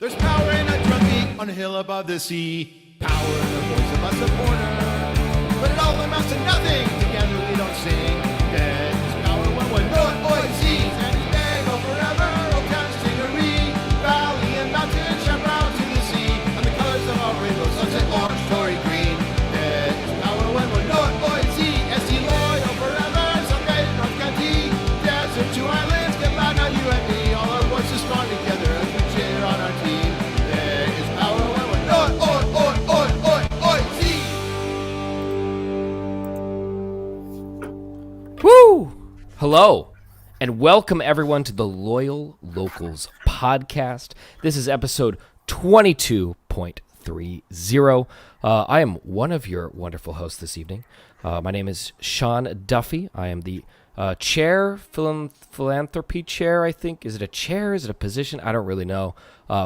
There's power in a drum beat on a hill above the sea. Power in the voice of a supporter. But it all amounts to nothing. Together we don't sing. There's power when we're North Boys and they go forever. Old Town Stingery. Valley and mountain shine brown to the sea. And the colors of our rainbow, sunset orange, Tory green. There's power when we're North Boys SC loyal forever. Someday North County. Desert to islands. Get loud now, you and me. All our voices strong together as we cheer on our team. There is power when we're North Woo! Hello, and welcome everyone to the Loyal Locals podcast. This is episode 22.30. I am one of your wonderful hosts this evening. My name is Sean Duffy. I am the chair, philanthropy chair, I think. Is it a chair? Is it a position? I don't really know.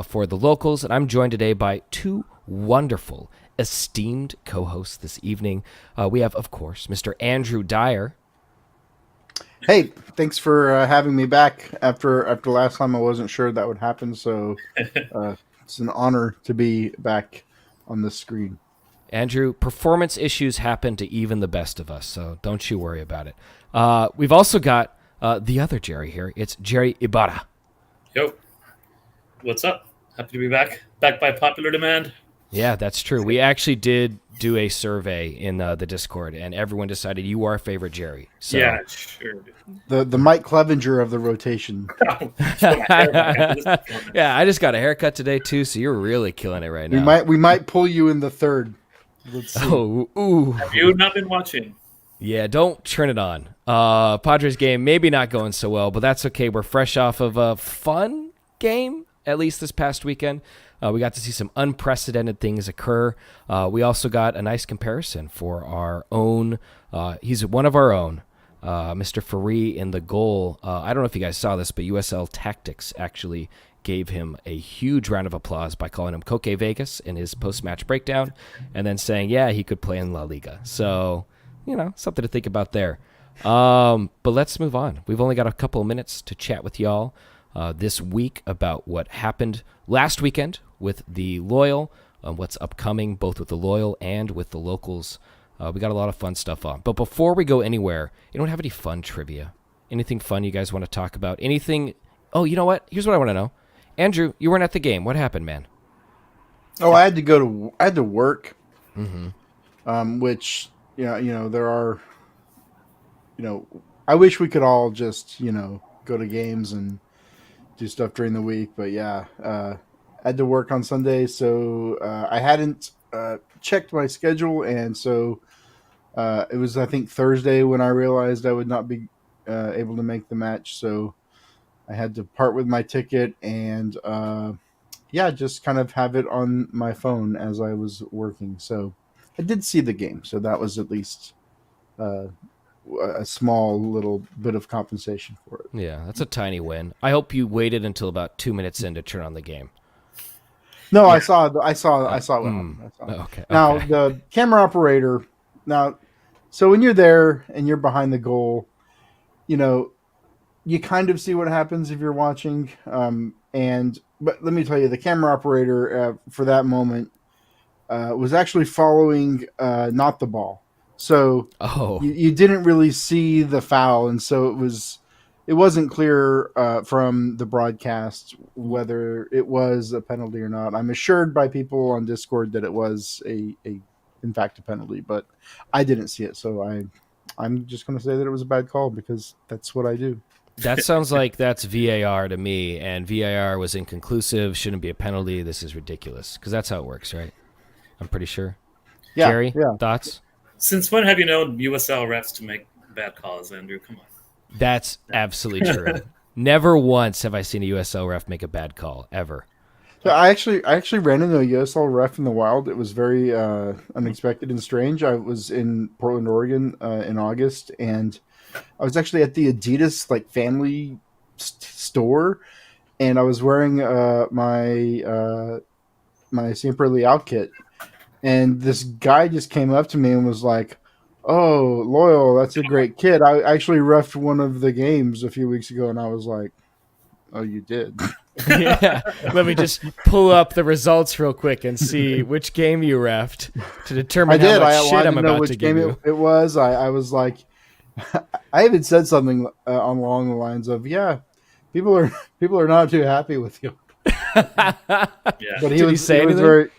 For the Locals, and I'm joined today by two wonderful, esteemed co-hosts this evening. We have, of course, Mr. Andrew Dyer. Hey, thanks for having me back. After last time, I wasn't sure that would happen, so it's an honor to be back on the screen. Andrew, performance issues happen to even the best of us, so don't you worry about it. We've also got the other Jerry here. It's Jerry Ibarra. Yo, what's up? Happy to be back. Back by popular demand. Yeah, that's true. We actually did do a survey in the Discord, and everyone decided you are our favorite Jerry. So. Yeah, sure. The Mike Clevenger of the rotation. Yeah, I just got a haircut today too, so you're really killing it right now. We might pull you in the third. Let's see. Oh, ooh. Have you not been watching? Yeah, don't turn it on. Padres game maybe not going so well, but that's okay. We're fresh off of a fun game, at least this past weekend. We got to see some unprecedented things occur. We also got a nice comparison for our own. He's one of our own, Mr. Faree in the goal. I don't know if you guys saw this, but USL Tactics actually gave him a huge round of applause by calling him Coque Vegas in his post-match breakdown and then saying, yeah, he could play in La Liga. So, something to think about there. But let's move on. We've only got a couple of minutes to chat with y'all this week about what happened last weekend with the Loyal, what's upcoming both with the Loyal and with the Locals. We got a lot of fun stuff on. But before we go anywhere, you don't have any fun trivia? Anything fun you guys want to talk about? Anything? Oh, you know what? Here's what I want to know. Andrew, you weren't at the game. What happened, man? Oh, I had to work. Mm-hmm. Which there are. I wish we could all just go to games and do stuff during the week, but yeah, I had to work on Sunday, so I hadn't checked my schedule, and so it was I think Thursday when I realized I would not be able to make the match, so I had to part with my ticket and just kind of have it on my phone as I was working. So I did see the game, so that was at least a small little bit of compensation for it. Yeah, that's a tiny win. I hope you waited until about 2 minutes in to turn on the game. No, yeah. I saw it. I saw it. Okay. Now the camera operator. So when you're there and you're behind the goal, you kind of see what happens if you're watching. But let me tell you, the camera operator for that moment was actually following not the ball. So you didn't really see the foul, and so it wasn't clear from the broadcast whether it was a penalty or not. I'm assured by people on Discord that it was in fact a penalty, but I didn't see it, so I'm just going to say that it was a bad call because that's what I do. That sounds like that's VAR to me, and VAR was inconclusive, shouldn't be a penalty. This is ridiculous because that's how it works, right? I'm pretty sure. Yeah, Jerry, yeah. Thoughts? Since when have you known USL refs to make bad calls, Andrew? Come on. That's absolutely true. Never once have I seen a USL ref make a bad call, ever. So I actually ran into a USL ref in the wild. It was very unexpected and strange. I was in Portland, Oregon in August, and I was actually at the Adidas family store, and I was wearing my Siempre Leal kit. And this guy just came up to me and was like, "Oh, Loyal, that's a great kid. I actually reffed one of the games a few weeks ago." And I was like, "Oh, you did?" Yeah, let me just pull up the results real quick and see which game you refed to determine I did. how much I shit wanted I'm to know about which to give game you. it was. I was like, I even said something along the lines of, "Yeah, people are people are not too happy with you." Yeah. But Did he say he was anything? very,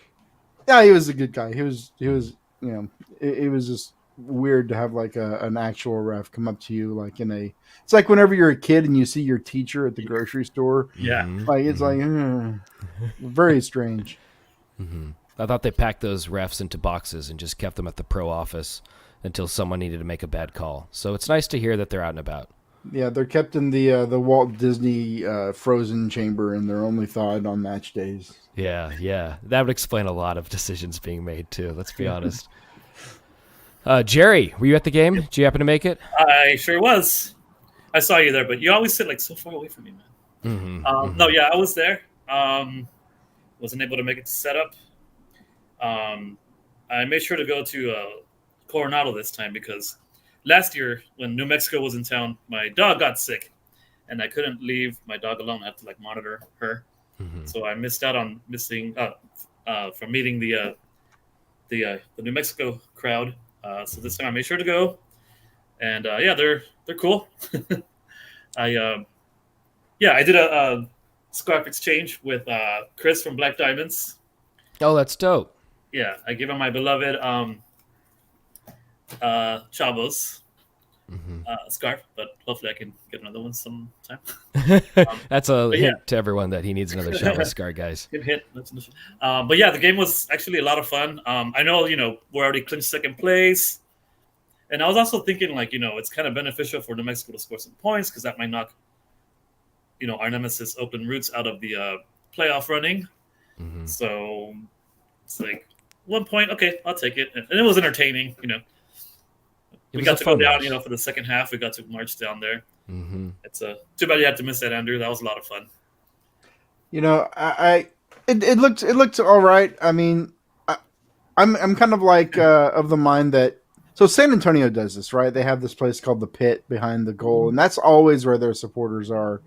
yeah, he was a good guy. He was it was just weird to have like an actual ref come up to you like in a. It's like whenever you're a kid and you see your teacher at the grocery store. Yeah. Like it's like very strange. I thought they packed those refs into boxes and just kept them at the pro office until someone needed to make a bad call. So it's nice to hear that they're out and about. Yeah, they're kept in the Walt Disney frozen chamber, and they're only thawed on match days. Yeah. That would explain a lot of decisions being made, too. Let's be honest. Jerry, were you at the game? Did you happen to make it? I sure was. I saw you there, but you always sit like so far away from me, man. No, yeah, I was there. Wasn't able to make it to setup. I made sure to go to Coronado this time because last year when New Mexico was in town, my dog got sick, and I couldn't leave my dog alone. I had to like monitor her, so I missed out on from meeting the New Mexico crowd. So this time I made sure to go, and yeah, they're cool. I did a scarf exchange with Chris from Black Diamonds. Oh, that's dope. Yeah, I gave him my beloved Chavos scarf, but hopefully I can get another one sometime. That's a But hint yeah. to everyone that he needs another Shadow Scar, guys. Good hit. But yeah, the game was actually a lot of fun. I know, we're already clinched second place. And I was also thinking, like, it's kind of beneficial for New Mexico to score some points because that might knock, our nemesis Open Roots out of the playoff running. So it's like 1 point. Okay, I'll take it. And it was entertaining, We got to go down, for the second half. We got to march down there. It's too bad you had to miss that, Andrew. That was a lot of fun. It looked all right. I mean, I'm kind of like of the mind that so San Antonio does this, right? They have this place called the Pit behind the goal, and that's always where their supporters are.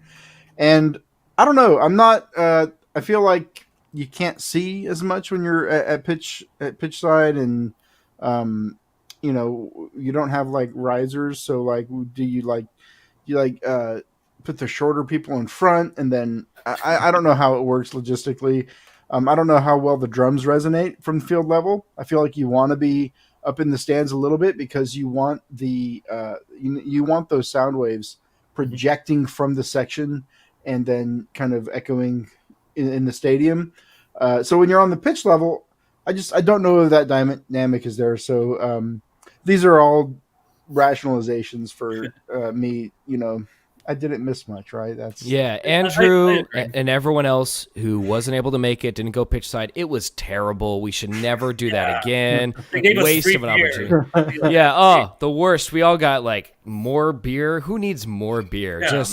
And I don't know. I'm not. I feel like you can't see as much when you're at pitch side, and you don't have like risers. So like, do you put the shorter people in front, and then I don't know how it works logistically. I don't know how well the drums resonate from field level. I feel like you want to be up in the stands a little bit because you want the you want those sound waves projecting from the section and then kind of echoing in the stadium. So when you're on the pitch level, I don't know if that dynamic is there. So these are all rationalizations for me. I didn't miss much, right? That's Andrew I agree. and everyone else who wasn't able to make it, didn't go pitch side. It was terrible. We should never do that again. They gave us Waste free of an beer. opportunity. Yeah. Oh, the worst. We all got like more beer. Who needs more beer? Yeah,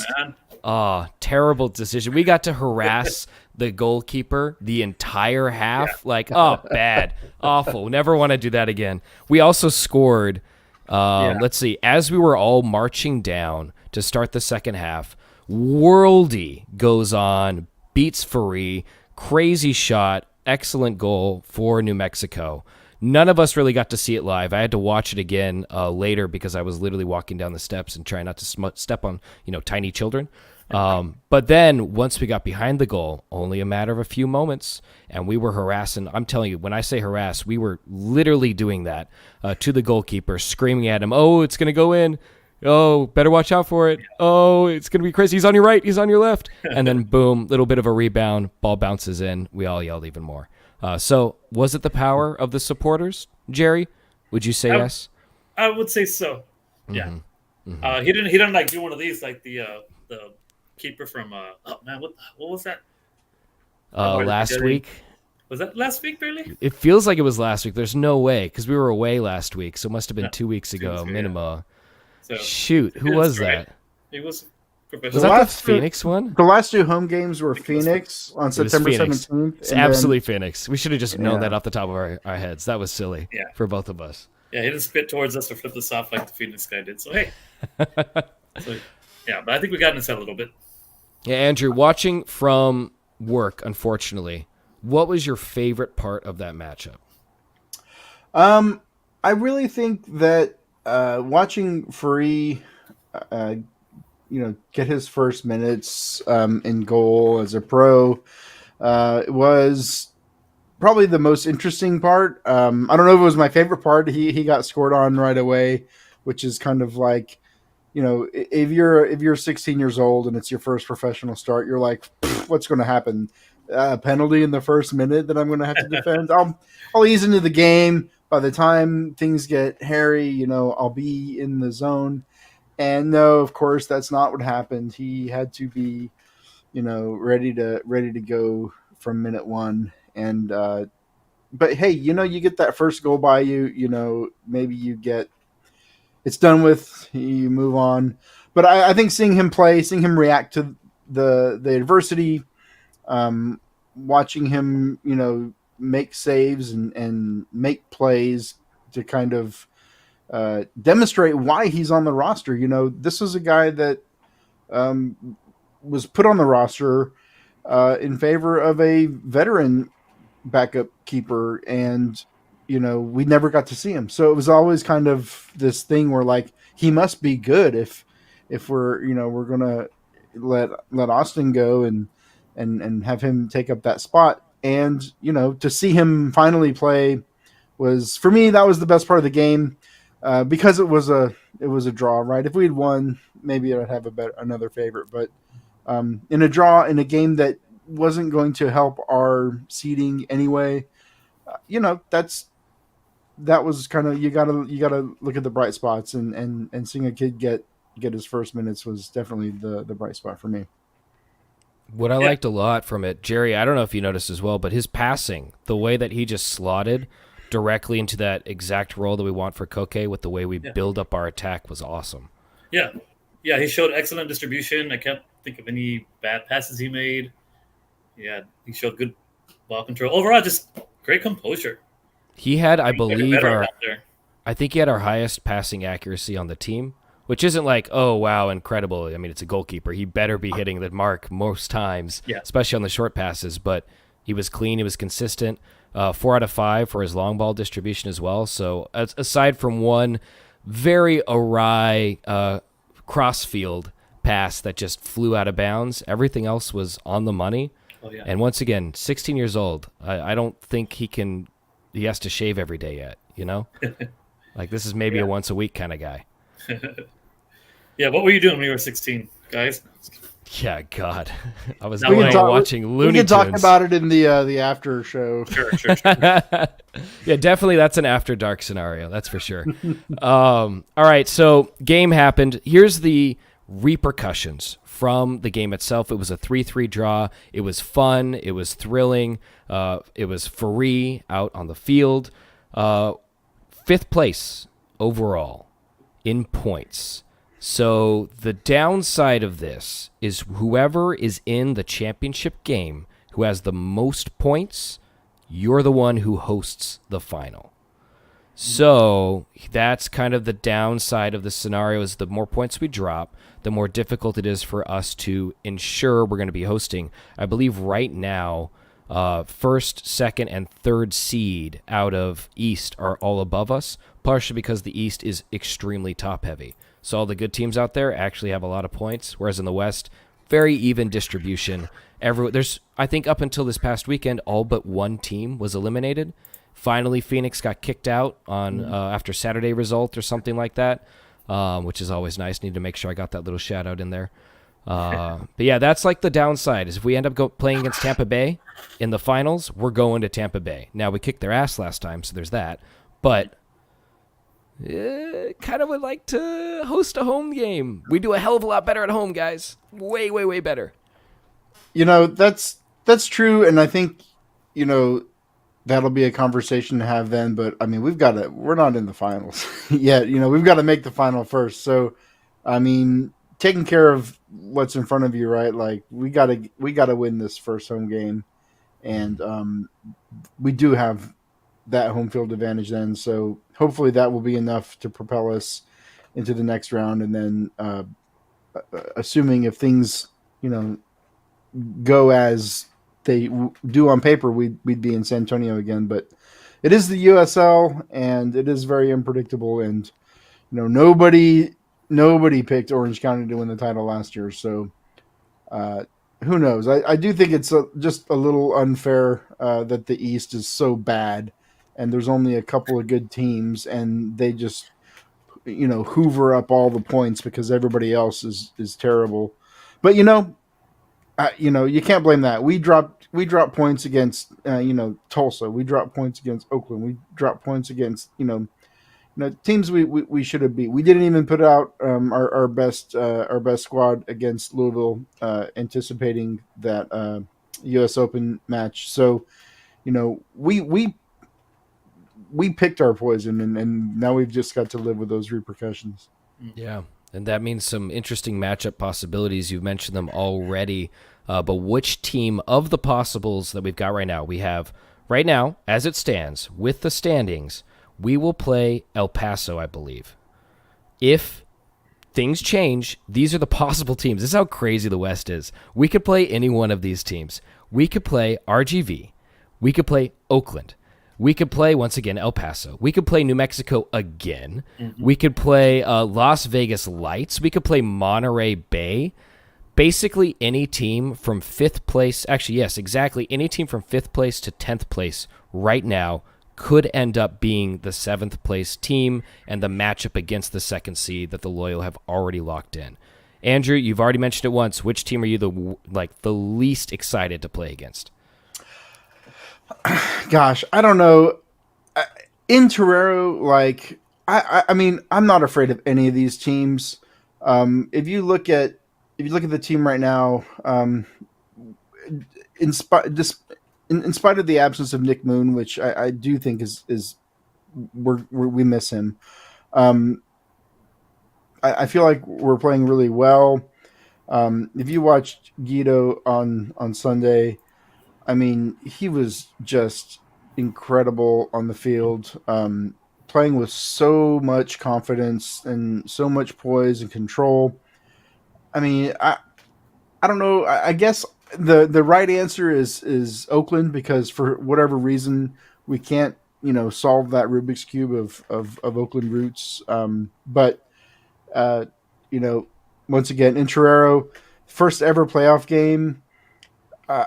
man. Terrible decision. We got to harass the goalkeeper the entire half. Bad, awful. Never want to do that again. We also scored. Let's see. As we were all marching down to start the second half, Worldy goes on, beats Free, crazy shot, excellent goal for New Mexico. None of us really got to see it live. I had to watch it again later because I was literally walking down the steps and trying not to step on tiny children. But then once we got behind the goal, only a matter of a few moments, and we were harassing. I'm telling you, when I say harass, we were literally doing that to the goalkeeper, screaming at him, "Oh, it's going to go in. Oh, better watch out for it. Oh, it's going to be crazy. He's on your right. He's on your left." And then boom, little bit of a rebound, ball bounces in. We all yelled even more. So was it the power of the supporters, Jerry? Would you say yes? I would say so. Yeah. He didn't like do one of these like the keeper from what was that? Last week? Was that last week, barely? It feels like it was last week. There's no way because we were away last week, so it must have been 2 weeks ago, minimum. So, shoot, who was that? It was professional. Was that the Phoenix one? The last two home games were Phoenix on September Phoenix. 17th. It's absolutely Phoenix. We should have just known that off the top of our heads. That was silly for both of us. Yeah, he didn't spit towards us or flip us off like the Phoenix guy did. So, hey. But I think we got inside a little bit. Yeah, Andrew, watching from work, unfortunately. What was your favorite part of that matchup? I really think that watching Free, uh, get his first minutes in goal as a pro was probably the most interesting part. I don't know if it was my favorite part. He got scored on right away, which is kind of like, if you're 16 years old and it's your first professional start, you're like, what's going to happen? Penalty in the first minute that I'm going to have to defend. I'll ease into the game. By the time things get hairy, I'll be in the zone. And no, of course, that's not what happened. He had to be, ready to go from minute one. And but hey, you get that first goal by you. Maybe you get it's done with. You move on. But I think seeing him play, seeing him react to the adversity, watching him, make saves and make plays to kind of demonstrate why he's on the roster. This is a guy that was put on the roster in favor of a veteran backup keeper, and we never got to see him. So it was always kind of this thing where like he must be good if we're gonna let Austin go and have him take up that spot. And to see him finally play was, for me, that was the best part of the game, because it was a draw, right? If we had won, maybe I'd have another favorite, but in a draw, in a game that wasn't going to help our seeding anyway, that was kind of, you gotta look at the bright spots, and seeing a kid get his first minutes was definitely the bright spot for me. What I liked a lot from it, Jerry, I don't know if you noticed as well, but his passing, the way that he just slotted directly into that exact role that we want for Koke with the way we build up our attack was awesome. Yeah. Yeah, he showed excellent distribution. I can't think of any bad passes he made. Yeah, he showed good ball control. Overall, just great composure. He had, I believe, I think he had our highest passing accuracy on the team, which isn't like, oh, wow, incredible. I mean, it's a goalkeeper. He better be hitting the mark most times, especially on the short passes. But he was clean. He was consistent. 4 out of 5 for his long ball distribution as well. So aside from one very awry crossfield pass that just flew out of bounds, everything else was on the money. Oh, yeah. And once again, 16 years old. I don't think he has to shave every day yet, Like, this is maybe a once a week kind of guy. Yeah, what were you doing when you were 16, guys? Yeah, God. I was watching Looney Tunes. We can talk about it in the after show. Sure. Yeah, definitely that's an after dark scenario. That's for sure. All right, so game happened. Here's the repercussions from the game itself. It was a 3-3 draw. It was fun. It was thrilling. It was free out on the field. 5th place overall in points. So the downside of this is whoever is in the championship game who has the most points, you're the one who hosts the final. So that's kind of the downside of the scenario, is the more points we drop, the more difficult it is for us to ensure we're going to be hosting. I believe right now, 1st, 2nd, and 3rd seed out of East are all above us, partially because the East is extremely top-heavy. So all the good teams out there actually have a lot of points, whereas in the West, very even distribution. I think up until this past weekend, all but one team was eliminated. Finally, Phoenix got kicked out on after Saturday result or something like that, which is always nice. Need to make sure I got that little shout out in there. But yeah, that's like the downside, is if we end up playing against Tampa Bay in the finals, we're going to Tampa Bay. Now, we kicked their ass last time, so there's that. But kind of would like to host a home game. We do a hell of a lot better at home, guys. Way, way, way better. That's true, and I think that'll be a conversation to have then. But I mean, we're not in the finals yet. We've got to make the final first. So, I mean, taking care of what's in front of you, right? Like we gotta win this first home game, and we do have that home field advantage then. So hopefully that will be enough to propel us into the next round. And then assuming if things, go as they do on paper, we'd be in San Antonio again. But it is the USL, and it is very unpredictable. And nobody picked Orange County to win the title last year, so who knows? I do think it's just a little unfair that the East is so bad, and there's only a couple of good teams, and they just hoover up all the points because everybody else is terrible. But you can't blame that. We dropped points against Tulsa. We dropped points against Oakland. We dropped points against teams we should have beat. We didn't even put out our best squad against Louisville, anticipating that U.S. Open match. So we picked our poison, and now we've just got to live with those repercussions. Yeah, and that means some interesting matchup possibilities. You've mentioned them already, but which team of the possibles that we've got right now? We have right now, as it stands, with the standings, we will play El Paso, I believe. If things change, these are the possible teams. This is how crazy the West is. We could play any one of these teams. We could play RGV. We could play Oakland. We could play, once again, El Paso. We could play New Mexico again. Mm-hmm. We could play Las Vegas Lights. We could play Monterey Bay. Basically, any team from 5th place, actually, yes, exactly, any team from 5th place to 10th place right now could end up being the 7th place team and the matchup against the 2nd seed that the Loyal have already locked in. Andrew, you've already mentioned it once. Which team are you the least excited to play against? Gosh, I don't know. In Torero, I mean, I'm not afraid of any of these teams. If you look at the team right now, in spite of the absence of Nick Moon, which I do think is we miss him. I feel like we're playing really well. If you watched Guido on Sunday, I mean, he was just incredible on the field, playing with so much confidence and so much poise and control. I mean, I don't know. I guess the right answer is Oakland, because for whatever reason we can't solve that Rubik's Cube of Oakland roots. But once again, in Torero, first ever playoff game.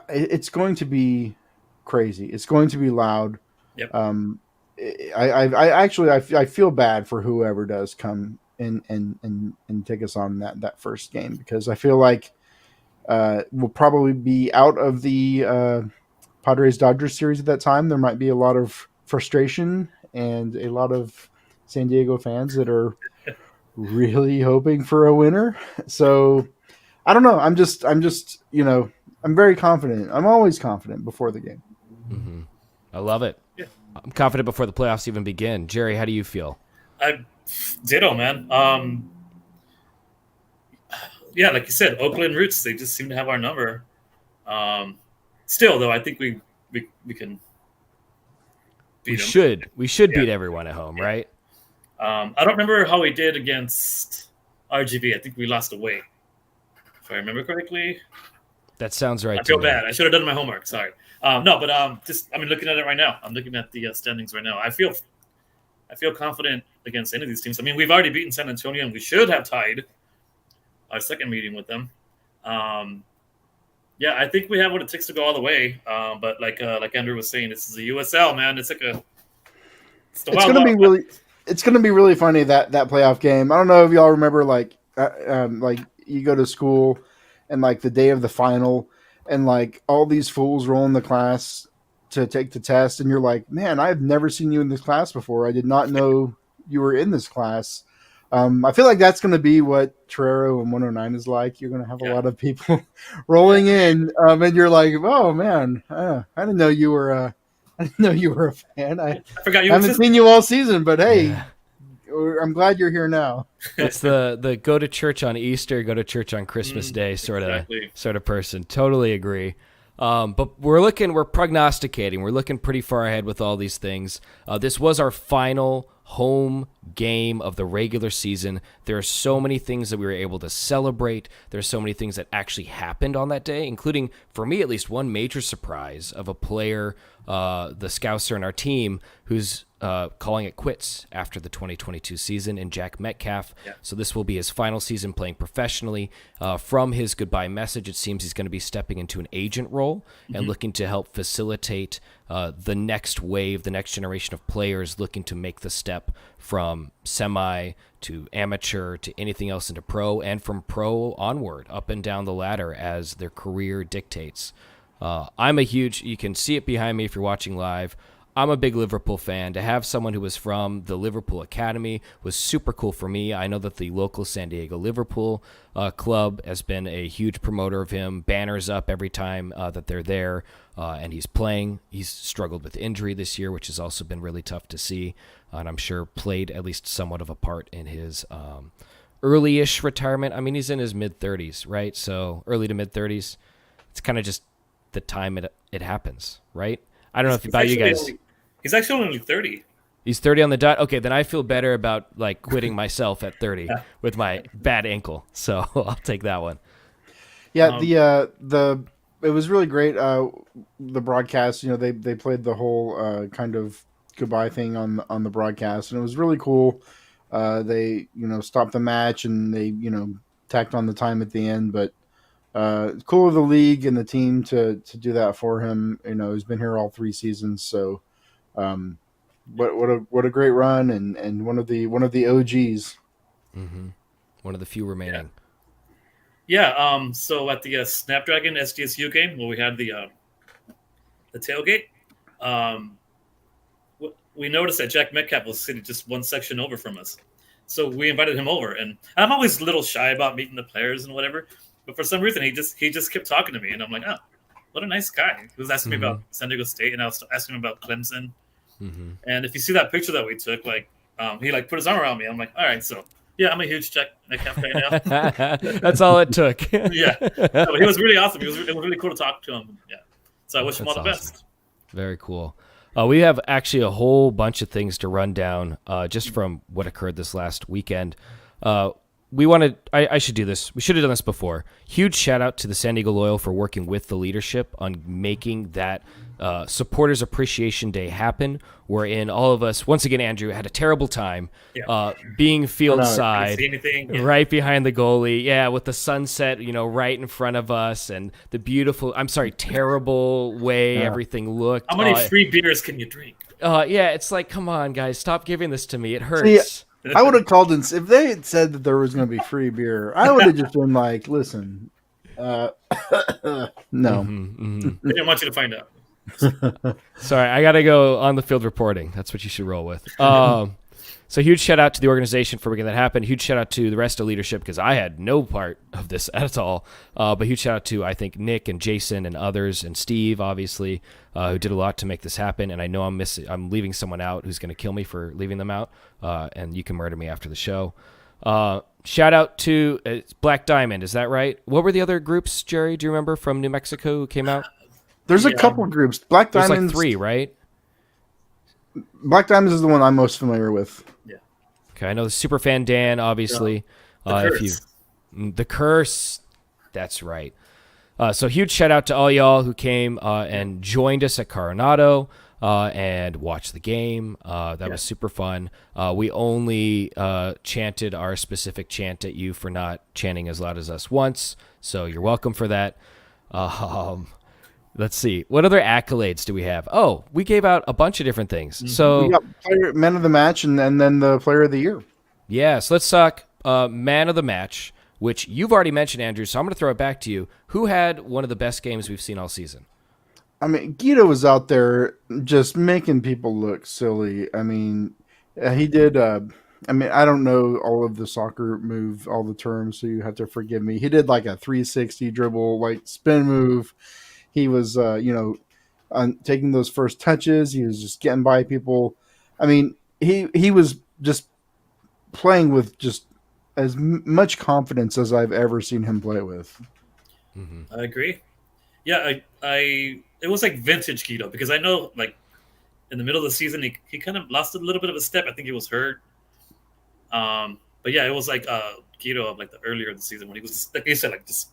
It's going to be crazy. It's going to be loud. Yep. I feel bad for whoever does come and take us on that first game, because I feel like we'll probably be out of the Padres Dodgers series at that time. There might be a lot of frustration and a lot of San Diego fans that are really hoping for a winner. So I don't know. I'm just I'm very confident. I'm always confident before the game. Mm-hmm. I love it. Yeah. I'm confident before the playoffs even begin. Jerry, how do you feel? Ditto, man. Yeah, like you said, Oakland roots, they just seem to have our number. Still, though, I think we can beat them. We should beat everyone at home, right? I don't remember how we did against RGV. I think we lost away, if I remember correctly. That sounds right. I feel bad. I should have done my homework. Sorry. Looking at it right now. I'm looking at the standings right now. I feel confident against any of these teams. I mean, we've already beaten San Antonio, and we should have tied our second meeting with them. Yeah, I think we have what it takes to go all the way. But like Andrew was saying, this is a USL, man. It's going to be really funny that playoff game. I don't know if y'all remember, like you go to school and like the day of the final, and like all these fools roll in the class to take the test, and you're like, man, I've never seen you in this class before. I did not know you were in this class. I feel like that's going to be what Torero and 109 is like. You're going to have a lot of people rolling in, and you're like, oh man, I didn't know you were a fan. I forgot you haven't seen you all season, but hey, I'm glad you're here now. It's the go to church on Easter, go to church on Christmas Day sort of person. Totally agree. But we're prognosticating. We're looking pretty far ahead with all these things. This was our final home game of the regular season. There are so many things that we were able to celebrate. There's so many things that actually happened on that day, including, for me at least, one major surprise of a player, the Scouser in our team, who's calling it quits after the 2022 season, in Jack Metcalf. Yeah. So this will be his final season playing professionally. From his goodbye message, it seems he's going to be stepping into an agent role and looking to help facilitate the next wave, the next generation of players looking to make the step from semi to amateur to anything else into pro, and from pro onward, up and down the ladder as their career dictates. I'm a huge, you can see it behind me if you're watching live, I'm a big Liverpool fan. To have someone who was from the Liverpool Academy was super cool for me. I know that the local San Diego Liverpool club has been a huge promoter of him, banners up every time that they're there, and he's playing. He's struggled with injury this year, which has also been really tough to see, and I'm sure played at least somewhat of a part in his early-ish retirement. I mean, he's in his mid-30s, right? So early to mid-30s. It's kind of just the time it happens, right? I don't know if about you guys. He's actually only 30. He's 30 on the dot. Okay, then I feel better about like quitting myself at 30 with my bad ankle. So I'll take that one. Yeah, it was really great. The broadcast, they played the whole kind of goodbye thing on the broadcast, and it was really cool. They stopped the match and they tacked on the time at the end, but cool of the league and the team to do that for him. He's been here all 3 seasons, so what a great run, and one of the OGs. Mm-hmm. One of the few remaining. Yeah. So at the Snapdragon SDSU game where we had the tailgate, we noticed that Jack Metcalf was sitting just one section over from us. So we invited him over, and I'm always a little shy about meeting the players and whatever. But for some reason, he just kept talking to me, and I'm like, oh, what a nice guy. He was asking me about San Diego State, and I was asking him about Clemson. Mm-hmm. And if you see that picture that we took, he put his arm around me. I'm like, all right, so yeah, I'm a huge Jack Metcalf fan now. That's all it took. Yeah, but he was really awesome. It was really cool to talk to him. Yeah, so I wish him all the best. Very cool. We have actually a whole bunch of things to run down just from what occurred this last weekend. I should do this. We should have done this before. Huge shout out to the San Diego Loyal for working with the leadership on making that Supporters Appreciation Day happen, wherein all of us, once again, Andrew, had a terrible time being field side, right behind the goalie. With the sunset, right in front of us, and the beautiful, terrible way everything looked. How many free beers can you drink? It's like, come on, guys, stop giving this to me. It hurts. See, I would have called if they had said that there was going to be free beer. I would have just been like, "Listen, no." Mm-hmm. I didn't want you to find out. Sorry, I got to go on the field reporting. That's what you should roll with. So huge shout out to the organization for making that happen. Huge shout out to the rest of leadership because I had no part of this at all. But huge shout out to, I think, Nick and Jason and others and Steve, obviously, who did a lot to make this happen. And I know I'm leaving someone out who's going to kill me for leaving them out. And you can murder me after the show. Shout out to Black Diamond. Is that right? What were the other groups, Jerry? Do you remember from New Mexico who came out? There's a couple groups. Black Diamonds. There's like 3, right? Black Diamonds is the one I'm most familiar with. Yeah. Okay, I know the Superfan Dan, obviously. The Curse. That's right. So huge shout out to all y'all who came and joined us at Coronado and watched the game. That was super fun. We only chanted our specific chant at you for not chanting as loud as us once, so you're welcome for that. Let's see. What other accolades do we have? Oh, we gave out a bunch of different things. So we got man of the match and then the player of the year. So let's talk man of the match, which you've already mentioned, Andrew, so I'm going to throw it back to you. Who had one of the best games we've seen all season? I mean, Guido was out there just making people look silly. I mean, he did. I don't know all of the soccer move, all the terms, so you have to forgive me. He did like a 360 dribble, spin move. He was, taking those first touches. He was just getting by people. I mean, he was just playing with just as much confidence as I've ever seen him play with. I agree. Yeah, it was like vintage Guido because I know in the middle of the season, he kind of lost a little bit of a step. I think he was hurt. But yeah, it was like Guido of like the earlier in the season when he was like you said, like just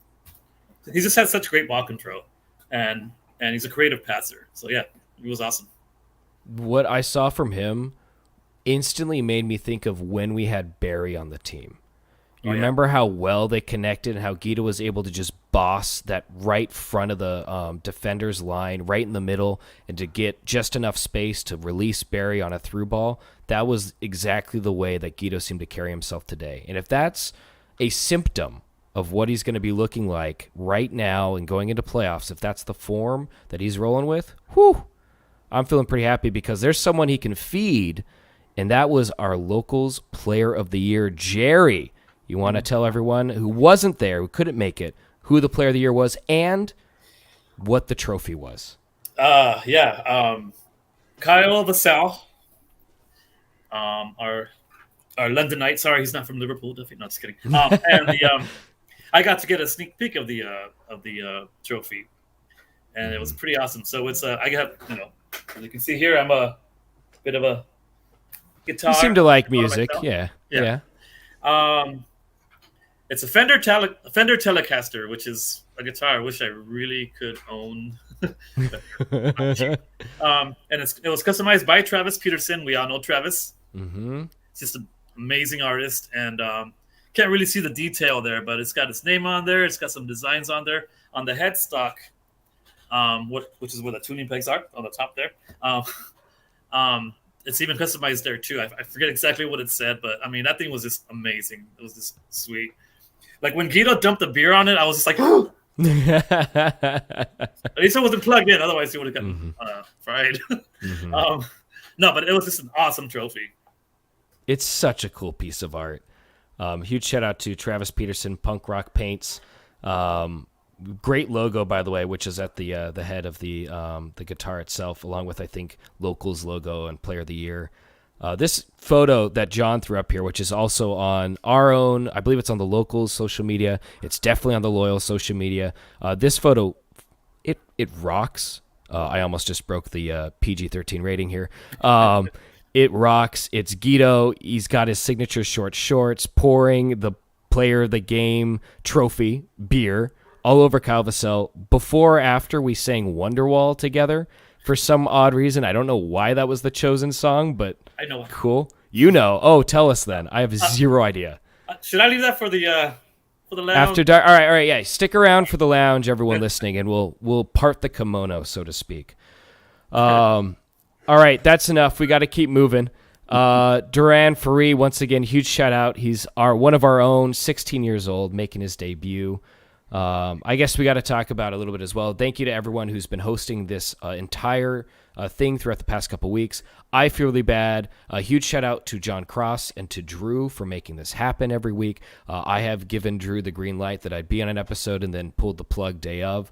he just had such great ball control, and he's a creative passer. So yeah, he was awesome. What I saw from him instantly made me think of when we had Barry on the team. You remember how well they connected and how Guido was able to just boss that right front of the defender's line, right in the middle, and to get just enough space to release Barry on a through ball? That was exactly the way that Guido seemed to carry himself today. And if that's a symptom of what he's going to be looking like right now and going into playoffs, if that's the form that he's rolling with, whew, I'm feeling pretty happy because there's someone he can feed, and that was our Locals Player of the Year, Jerry. You want to tell everyone who wasn't there, who couldn't make it, who the Player of the Year was and what the trophy was? Kyle Vassell, our Londonite. Sorry, he's not from Liverpool. Definitely not. Just kidding. And I got to get a sneak peek of the trophy, and it was pretty awesome. So it's I got as you can see here, I'm a bit of a guitar. You seem to like music, yeah. It's a Fender Telecaster, which is a guitar I wish I really could own. And it was customized by Travis Peterson. We all know Travis. Mm-hmm. He's just an amazing artist, and can't really see the detail there, but it's got his name on there. It's got some designs on there. On the headstock, which is where the tuning pegs are on the top there. It's even customized there too. I forget exactly what it said, but I mean that thing was just amazing. It was just sweet. Like when Guido dumped the beer on it, I was just like, at least it wasn't plugged in. Otherwise, he would have gotten fried. Mm-hmm. No, but it was just an awesome trophy. It's such a cool piece of art. Huge shout out to Travis Peterson, Punk Rock Paints. Great logo, by the way, which is at the head of the guitar itself, along with I think Locals logo and Player of the Year. This photo that John threw up here, which is also on our own, I believe it's on the Locals social media. It's definitely on the Loyal social media. This photo, it rocks. I almost just broke the PG-13 rating here. It rocks. It's Guido. He's got his signature short shorts, pouring the Player of the Game trophy beer all over Kyle Vassell. Before or after we sang Wonderwall together for some odd reason. I don't know why that was the chosen song, but I know. Cool. You know. Oh, tell us then. I have zero idea. Should I leave that for the lounge? After dark. All right. Yeah. Stick around for the lounge, everyone listening, and we'll part the kimono, so to speak. All right. That's enough. We got to keep moving. Duran Faree, once again, huge shout out. He's one of our own, 16 years old, making his debut. I guess we got to talk about it a little bit as well. Thank you to everyone who's been hosting this entire thing throughout the past couple weeks. I feel really bad. A huge shout out to John Cross and to Drew for making this happen every week. I have given Drew the green light that I'd be on an episode and then pulled the plug day of.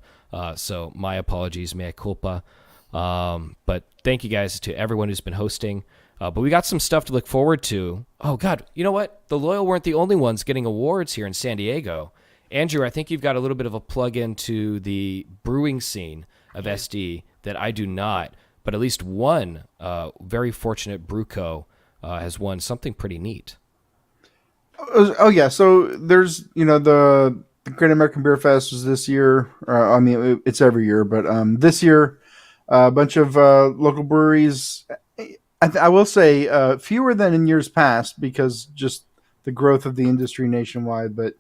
So my apologies, mea culpa. But thank you guys to everyone who's been hosting. But we got some stuff to look forward to. Oh, God. You know what? The Loyal weren't the only ones getting awards here in San Diego. Andrew, I think you've got a little bit of a plug into the brewing scene of SD that I do not, but at least one very fortunate brewco has won something pretty neat. Oh yeah, so there's the Great American Beer Fest was this year. I mean, it's every year, but this year a bunch of local breweries. I will say fewer than in years past because just the growth of the industry nationwide, but.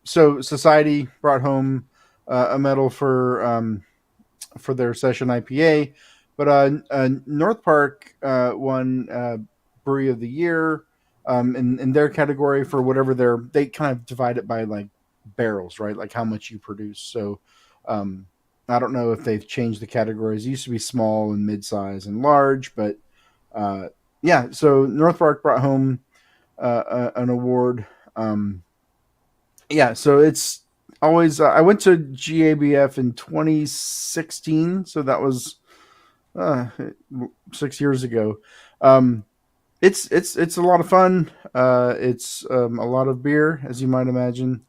So Society brought home a medal for their session IPA, but North Park won Brewery of the Year in their category for whatever they kind of divide it by like barrels, right? Like how much you produce. So I don't know if they've changed the categories. It used to be small and mid-size and large, but yeah. So North Park brought home an award. Yeah, so it's always. I went to GABF in 2016, so that was 6 years ago. It's a lot of fun. It's a lot of beer, as you might imagine,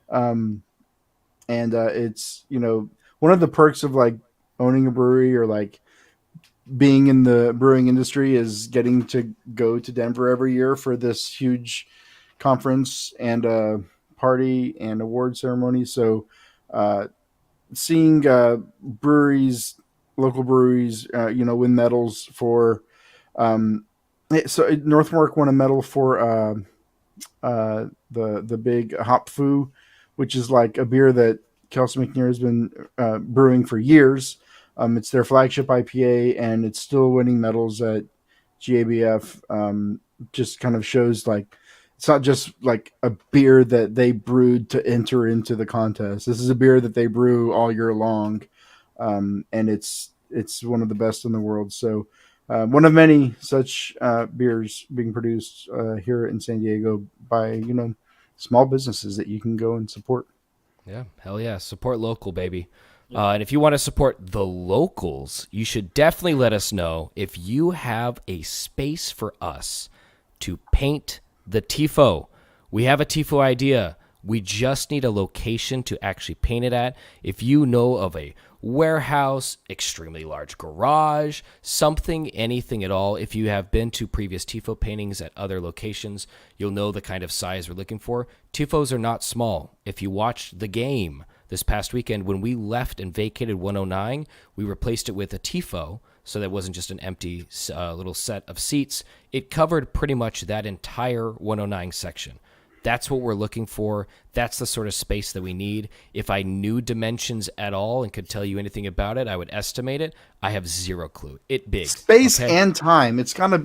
and it's one of the perks of like owning a brewery or like being in the brewing industry is getting to go to Denver every year for this huge conference and party and award ceremony. So seeing breweries, local breweries, win medals for. So Northmark won a medal for the big Hop Fu, which is like a beer that Kelsey McNair has been brewing for years. It's their flagship IPA, and it's still winning medals at GABF. Just kind of shows like it's not just like a beer that they brewed to enter into the contest. This is a beer that they brew all year long, and it's one of the best in the world. So one of many such beers being produced here in San Diego by small businesses that you can go and support. Yeah, hell yeah. Support local, baby. And if you want to support the locals, you should definitely let us know if you have a space for us to paint the TIFO. We have a TIFO idea. We just need a location to actually paint it at. If you know of a warehouse, extremely large garage, something, anything at all, if you have been to previous TIFO paintings at other locations, you'll know the kind of size we're looking for. TIFOs are not small. If you watched the game this past weekend, when we left and vacated 109, we replaced it with a TIFO, so that wasn't just an empty little set of seats. It covered pretty much that entire 109 section. That's what we're looking for. That's the sort of space that we need. If I knew dimensions at all and could tell you anything about it, I would estimate it. I have zero clue. It big. Space okay? and time.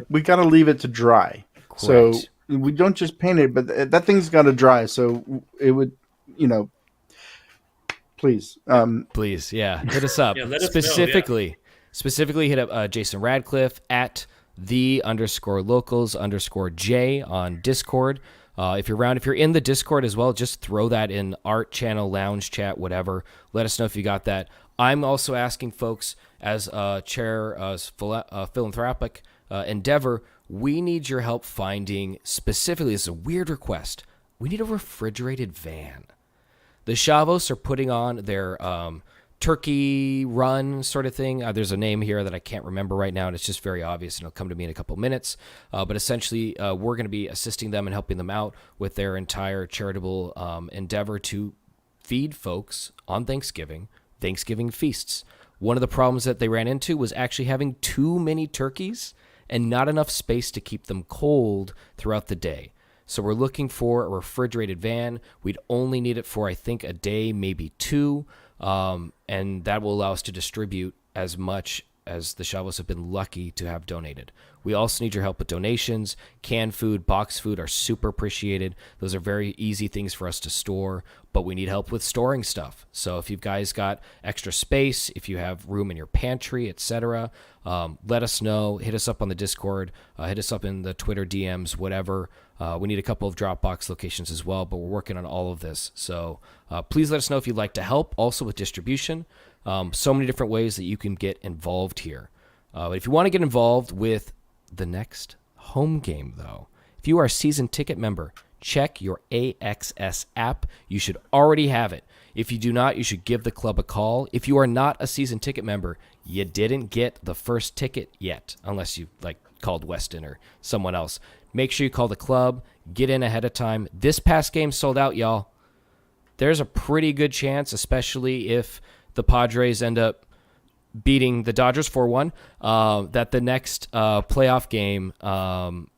We gotta leave it to dry. Correct. So we don't just paint it, but that thing's gotta dry. So it would, please. Please, yeah. Hit us up. Let us Specifically, hit up Jason Radcliffe at _locals_J on Discord. If you're around, if you're in the Discord as well, just throw that in art channel, lounge chat, whatever. Let us know if you got that. I'm also asking folks as chair philanthropic endeavor, we need your help finding specifically, this is a weird request, we need a refrigerated van. The Chavos are putting on their turkey run sort of thing. There's a name here that I can't remember right now, and it's just very obvious, and it'll come to me in a couple minutes. But essentially, we're going to be assisting them and helping them out with their entire charitable endeavor to feed folks on Thanksgiving feasts. One of the problems that they ran into was actually having too many turkeys and not enough space to keep them cold throughout the day. So we're looking for a refrigerated van. We'd only need it for, I think, a day, maybe two. And that will allow us to distribute as much as the Chavos have been lucky to have donated. We also need your help with donations. Canned food, boxed food are super appreciated. Those are very easy things for us to store, but we need help with storing stuff. So if you guys got extra space, if you have room in your pantry, etc., let us know. Hit us up on the Discord. Hit us up in the Twitter DMs, whatever. We need a couple of Dropbox locations as well, but we're working on all of this. So please let us know if you'd like to help. Also with distribution, so many different ways that you can get involved here. But if you want to get involved with the next home game, though, if you are a season ticket member, check your AXS app. You should already have it. If you do not, you should give the club a call. If you are not a season ticket member, you didn't get the first ticket yet, unless you called Weston or someone else. Make sure you call the club, get in ahead of time. This past game sold out, y'all. There's a pretty good chance, especially if the Padres end up beating the Dodgers 4-1, that the next playoff game,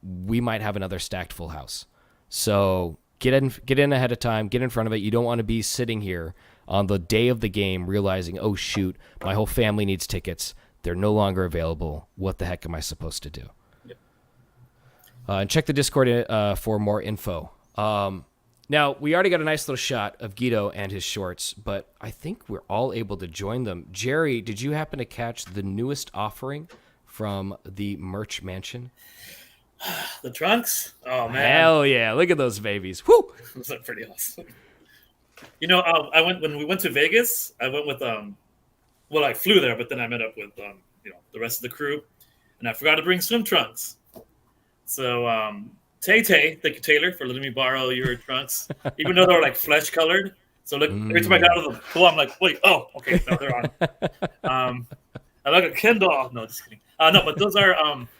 we might have another stacked full house. So get in ahead of time, get in front of it. You don't want to be sitting here on the day of the game realizing, oh, shoot, my whole family needs tickets. They're no longer available. What the heck am I supposed to do? And check the Discord for more info. Now, we already got a nice little shot of Guido and his shorts, but I think we're all able to join them. Jerry, did you happen to catch the newest offering from the merch mansion? The trunks? Oh, man. Hell yeah. Look at those babies. Woo! Those are pretty awesome. When we went to Vegas, I went with, I flew there, but then I met up with, the rest of the crew, and I forgot to bring swim trunks. So, Tay, thank you, Taylor, for letting me borrow your trunks, even though they're flesh colored. So, look, every time I got out of the pool, I'm like, wait, oh, okay, no, they're on. I like a Ken doll. No, just kidding. No, but those are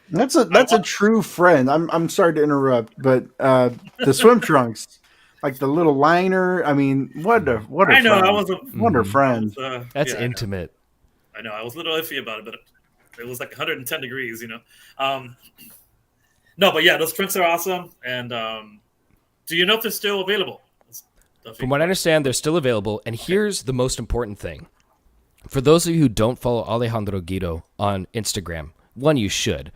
That's a true friend. I'm sorry to interrupt, but the swim trunks, like the little liner. I mean, what a I know friend. I was a What a friend. That's yeah, I know. intimate. I know I was a little iffy about it, but it was like 110 degrees, you know. No, but yeah, those trunks are awesome. And do you know if they're still available? From what I understand, they're still available. And here's the most important thing. For those of you who don't follow Alejandro Guido on Instagram, one, you should.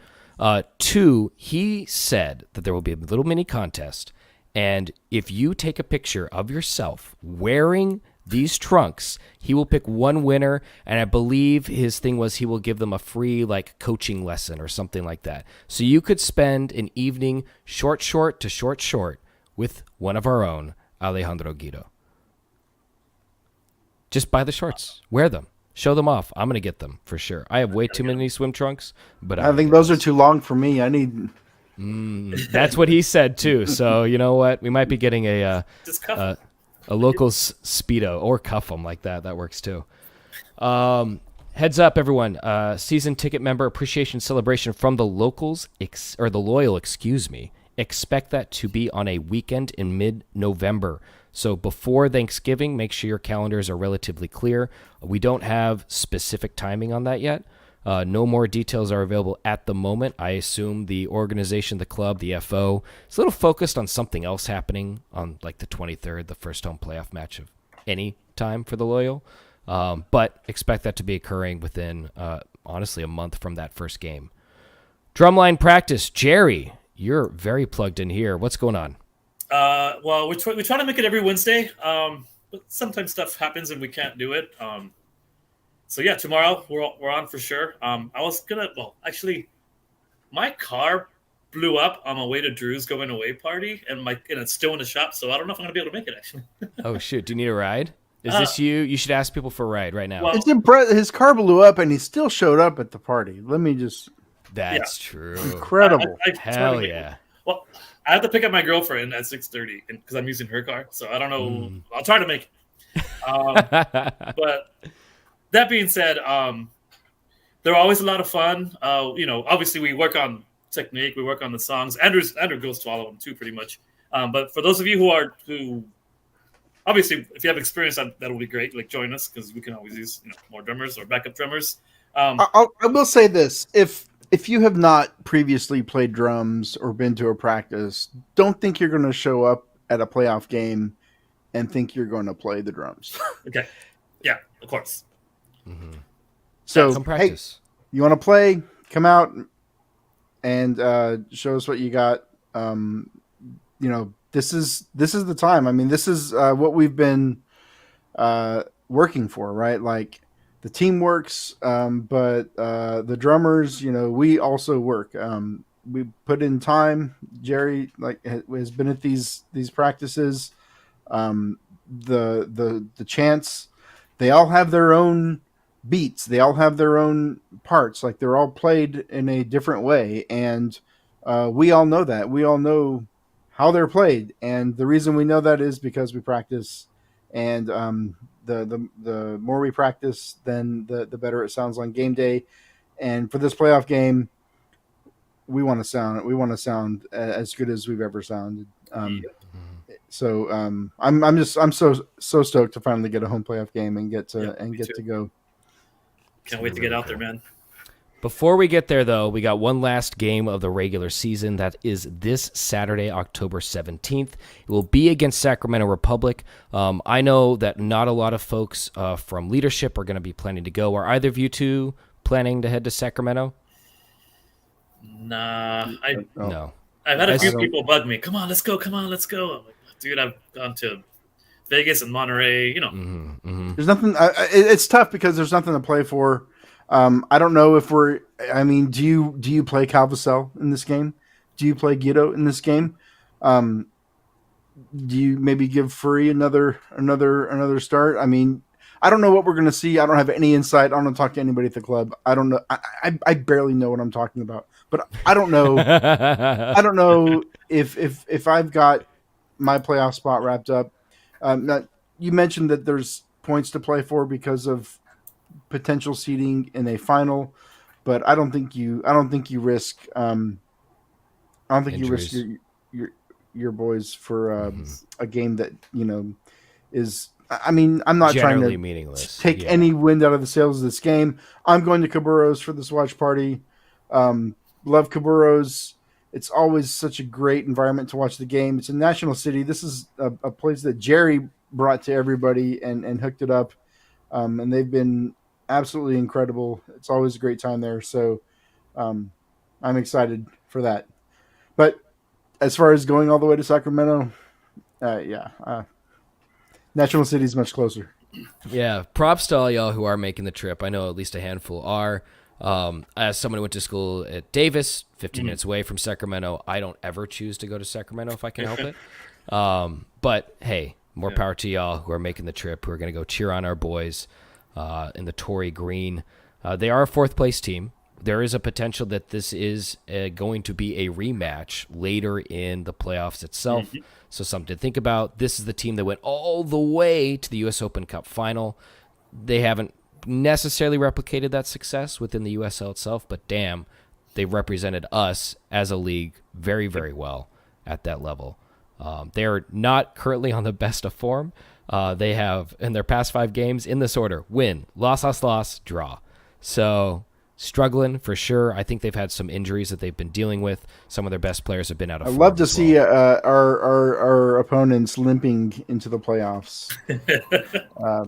Two, he said that there will be a little mini contest. And if you take a picture of yourself wearing these trunks, he will pick one winner. And I believe his thing was he will give them a free like coaching lesson or something like that. So you could spend an evening short to short with one of our own, Alejandro Guido. Just buy the shorts, wear them, show them off. I'm gonna get them for sure. I have way too many swim trunks, but I think those are too long for me. I need. That's what he said too. So you know what? We might be getting Just cuff. a local speedo or cuff them like that. That works too. Heads up, everyone! Season ticket member appreciation celebration from the locals or the loyal. Excuse me. Expect that to be on a weekend in mid-November. So before Thanksgiving, make sure your calendars are relatively clear. We don't have specific timing on that yet. No more details are available at the moment. I assume the organization, the club, the FO, is a little focused on something else happening on like the 23rd, the first home playoff match of any time for the Loyal. But expect that to be occurring within, honestly, a month from that first game. Drumline practice. Jerry, you're very plugged in here. What's going on? Well, we try to make it every Wednesday, but sometimes stuff happens and we can't do it. So yeah, tomorrow we're on for sure. I was gonna, actually, my car blew up on my way to Drew's going away party, and it's still in the shop, so I don't know if I'm gonna be able to make it actually. Oh shoot! Do you need a ride? Is this you? You should ask people for a ride right now. Well, It's his car blew up and he still showed up at the party. Let me just. That's true. Incredible. Hell yeah. Well, I have to pick up my girlfriend at 6:30 because I'm using her car, so I don't know. I'll try to make it. But that being said, they're always a lot of fun. Obviously we work on technique, we work on the songs. Andrew goes to all of them too, pretty much. But for those of you who obviously, if you have experience, that will be great. Like join us because we can always use more drummers or backup drummers. I will say this: if you have not previously played drums or been to a practice, don't think you're going to show up at a playoff game and think you're going to play the drums. Okay, yeah, of course. Mm-hmm. So, come practice. Hey, you want to play? Come out and show us what you got. This is the time. I mean, this is what we've been working for, right? Like the team works, but the drummers, we also work. We put in time. Jerry has been at these practices. The chants, they all have their own beats. They all have their own parts. Like they're all played in a different way, and we all know that. We all know how they're played, and the reason we know that is because we practice. And the more we practice, then the better it sounds on game day. And for this playoff game, we want to sound as good as we've ever sounded. So I'm so stoked to finally get a home playoff game and get to go. Can't wait to get out there, man. Before we get there, though, we got one last game of the regular season. That is this Saturday, October 17th. It will be against Sacramento Republic. I know that not a lot of folks from leadership are going to be planning to go. Are either of you two planning to head to Sacramento? Nah, No. I've had a few people bug me. Come on, let's go. I'm like, dude, I've gone to Vegas and Monterey. There's nothing. It's tough because there's nothing to play for. I don't know if do you play Calvacel in this game? Do you play Guido in this game? Do you maybe give Furry another start? I mean, I don't know what we're going to see. I don't have any insight. I don't talk to anybody at the club. I don't know. I barely know what I'm talking about, but I don't know. I don't know if I've got my playoff spot wrapped up. You mentioned that there's points to play for because of potential seeding in a final, but I don't think you risk I don't think you risk Injuries. your boys for a game that is. I mean, I'm not trying Generally to meaningless. take Yeah. any wind out of the sails of this game. I'm going to Kaburo's for this watch party. Love Kaburo's. It's always such a great environment to watch the game. It's a national city. This is a place that Jerry brought to everybody and hooked it up. And they've been absolutely incredible. It's always a great time there. So I'm excited for that. But as far as going all the way to Sacramento, National City is much closer. Yeah, props to all y'all who are making the trip. I know at least a handful are. As someone who went to school at Davis, 15 minutes away from Sacramento, I don't ever choose to go to Sacramento if I can help it. But hey, more power to y'all who are making the trip, who are going to go cheer on our boys in the Tory Green. They are a fourth place team. There is a potential that this is going to be a rematch later in the playoffs itself. So something to think about. This is the team that went all the way to the U.S. Open Cup final. They haven't necessarily replicated that success within the USL itself, but damn, they represented us as a league very, very well at that level. They are not currently on the best of form. They have, in their past 5 games, in this order: win, loss, draw. So struggling for sure. I think they've had some injuries that they've been dealing with. Some of their best players have been out of I form. love to as see well. our opponents limping into the playoffs.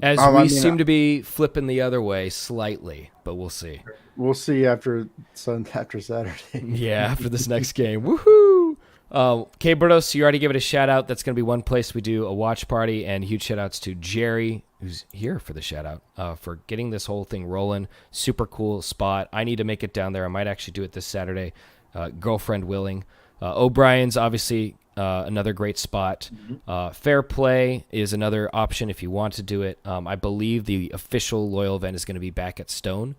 As I we mean, seem to be flipping the other way slightly, but we'll see. we'll see after Saturday. Yeah, after this next game. Woohoo! Okay, Bertos, you already gave it a shout out. That's going to be one place we do a watch party, and huge shout outs to Jerry, who's here for the shout out, for getting this whole thing rolling. Super cool spot. I need to make it down there. I might actually do it this Saturday, girlfriend willing. O'Brien's obviously another great spot. Fair Play is another option if you want to do it. I believe the official Loyal event is going to be back at Stone,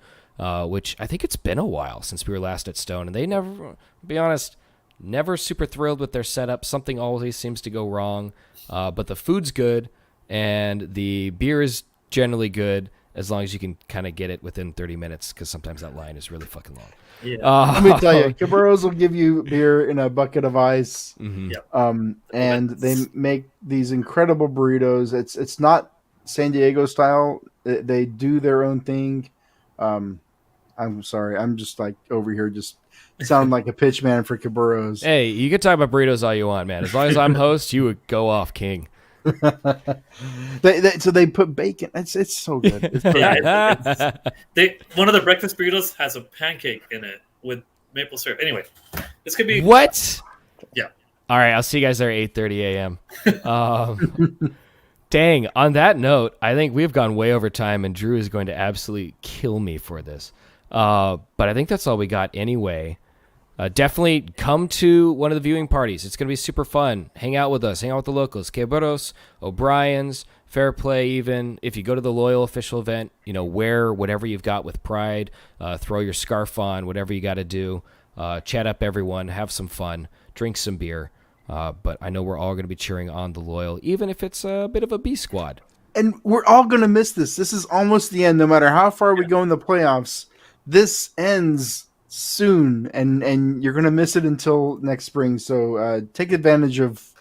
which I think it's been a while since we were last at Stone, and they never, to be honest, never super thrilled with their setup. Something always seems to go wrong, but the food's good, and the beer is generally good as long as you can kind of get it within 30 minutes, because sometimes that line is really fucking long. Let me tell you, Cabarros will give you beer in a bucket of ice, and they make these incredible burritos. It's not San Diego style. They do their own thing. I'm sorry, I'm just like over here just sound like a pitch man for Cabarros. Hey, you can talk about burritos all you want, man. As long as I'm host, you would go off, king. So they put bacon. It's so good. It's so good. Yeah, one of the breakfast burritos has a pancake in it with maple syrup. Anyway, this could be What? Yeah. All right, I'll see you guys there at 8:30 a.m. Dang, on that note, I think we've gone way over time, and Drew is going to absolutely kill me for this. But I think that's all we got anyway. Definitely come to one of the viewing parties. It's going to be super fun. Hang out with us. Hang out with the locals. Queberos, O'Brien's, Fair Play even. If you go to the Loyal official event, wear whatever you've got with pride. Throw your scarf on, whatever you got to do. Chat up everyone. Have some fun. Drink some beer. But I know we're all going to be cheering on the Loyal, even if it's a bit of a B squad. And we're all going to miss this. This is almost the end. No matter how far we go in the playoffs, this ends soon, and you're going to miss it until next spring. So take advantage of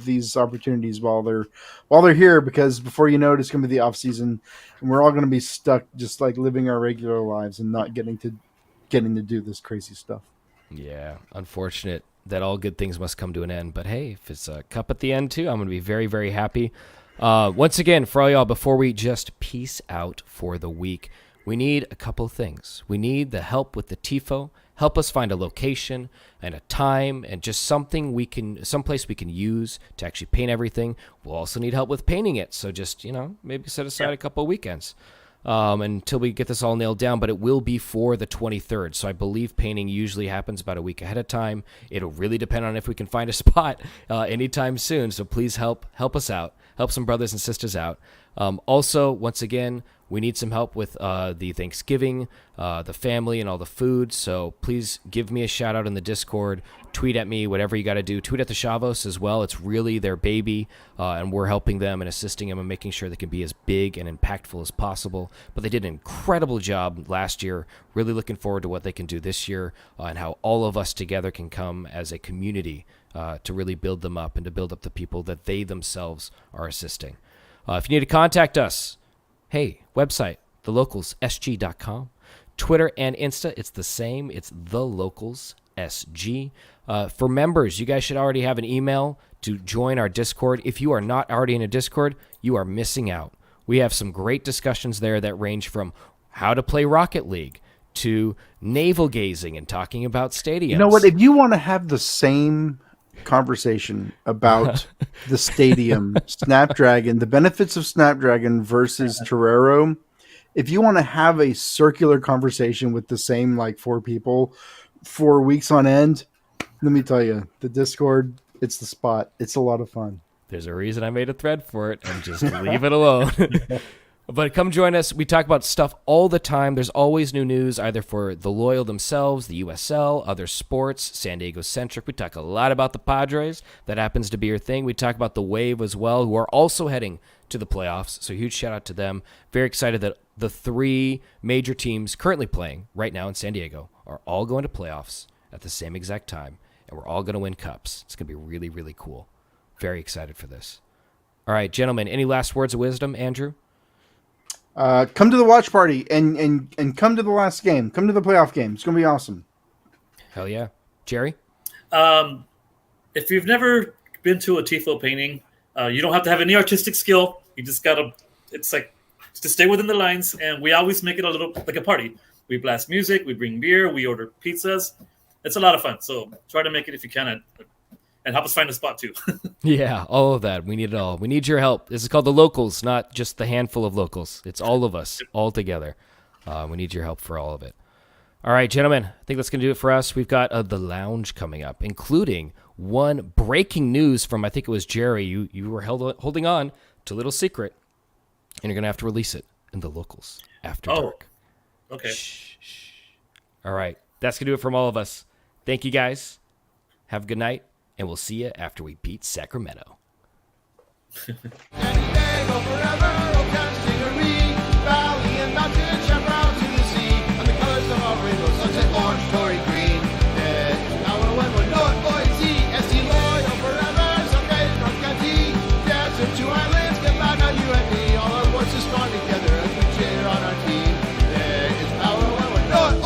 these opportunities while they're here, because before you know it, it's going to be the off season, and we're all going to be stuck just like living our regular lives and not getting to do this crazy stuff. Yeah, unfortunate that all good things must come to an end. But hey, if it's a cup at the end too, I'm going to be very, very happy. Once again, for all y'all, before we just peace out for the week, we need a couple of things. We need the help with the TIFO. Help us find a location and a time and just someplace we can use to actually paint everything. We'll also need help with painting it. So just, maybe set aside a couple of weekends until we get this all nailed down. But it will be for the 23rd. So I believe painting usually happens about a week ahead of time. It'll really depend on if we can find a spot anytime soon. So please help us out. help some brothers and sisters out. Also, once again, we need some help with the Thanksgiving, the family, and all the food. So please give me a shout out in the Discord. Tweet at me, whatever you got to do. Tweet at the Shavos as well. It's really their baby, and we're helping them and assisting them and making sure they can be as big and impactful as possible. But they did an incredible job last year. Really looking forward to what they can do this year and how all of us together can come as a community to really build them up and to build up the people that they themselves are assisting. If you need to contact us, hey, website, thelocalssg.com. Twitter and Insta, it's the same. It's thelocalssg. For members, you guys should already have an email to join our Discord. If you are not already in a Discord, you are missing out. We have some great discussions there that range from how to play Rocket League to navel gazing and talking about stadiums. You know what? If you want to have the same conversation about the stadium, Snapdragon, the benefits of Snapdragon versus Torero, if you want to have a circular conversation with the same like 4 people for weeks on end, let me tell you, the Discord, it's the spot. It's a lot of fun. There's a reason I made a thread for it, and just leave it alone. But come join us. We talk about stuff all the time. There's always new news, either for the Loyal themselves, the USL, other sports, San Diego-centric. We talk a lot about the Padres. That happens to be your thing. We talk about the Wave as well, who are also heading to the playoffs. So huge shout out to them. Very excited that the 3 major teams currently playing right now in San Diego are all going to playoffs at the same exact time, and we're all going to win cups. It's going to be really, really cool. Very excited for this. All right, gentlemen, any last words of wisdom, Andrew? Come to the watch party and come to the last game. Come to the playoff game. It's going to be awesome. Hell yeah. Jerry? If you've never been to a Tifo painting, you don't have to have any artistic skill. You just got to, it's like, to stay within the lines. And we always make it a little like a party. We blast music, we bring beer, we order pizzas. It's a lot of fun. So try to make it if you can. And help us find a spot too. Yeah, all of that. We need it all. We need your help. This is called the Locals, not just the handful of locals. It's all of us, all together. We need your help for all of it. All right, gentlemen, I think that's going to do it for us. We've got the lounge coming up, including one breaking news from, I think it was Jerry. You were holding on to a little secret, and you're going to have to release it in the Locals after dark. Okay. Shh. All right, that's going to do it from all of us. Thank you, guys. Have a good night. And we'll see you after we beat Sacramento. San Diego forever, oh Castigaree, valley and mountain, chaparral to the sea, and the colors of our rainbow, sunset, orange, glory, green. Our one, North Boise, SC loyal forever, someday North County, desert to islands, get loud now you and me, all our voices strong together as we cheer on our team. It's our one, North,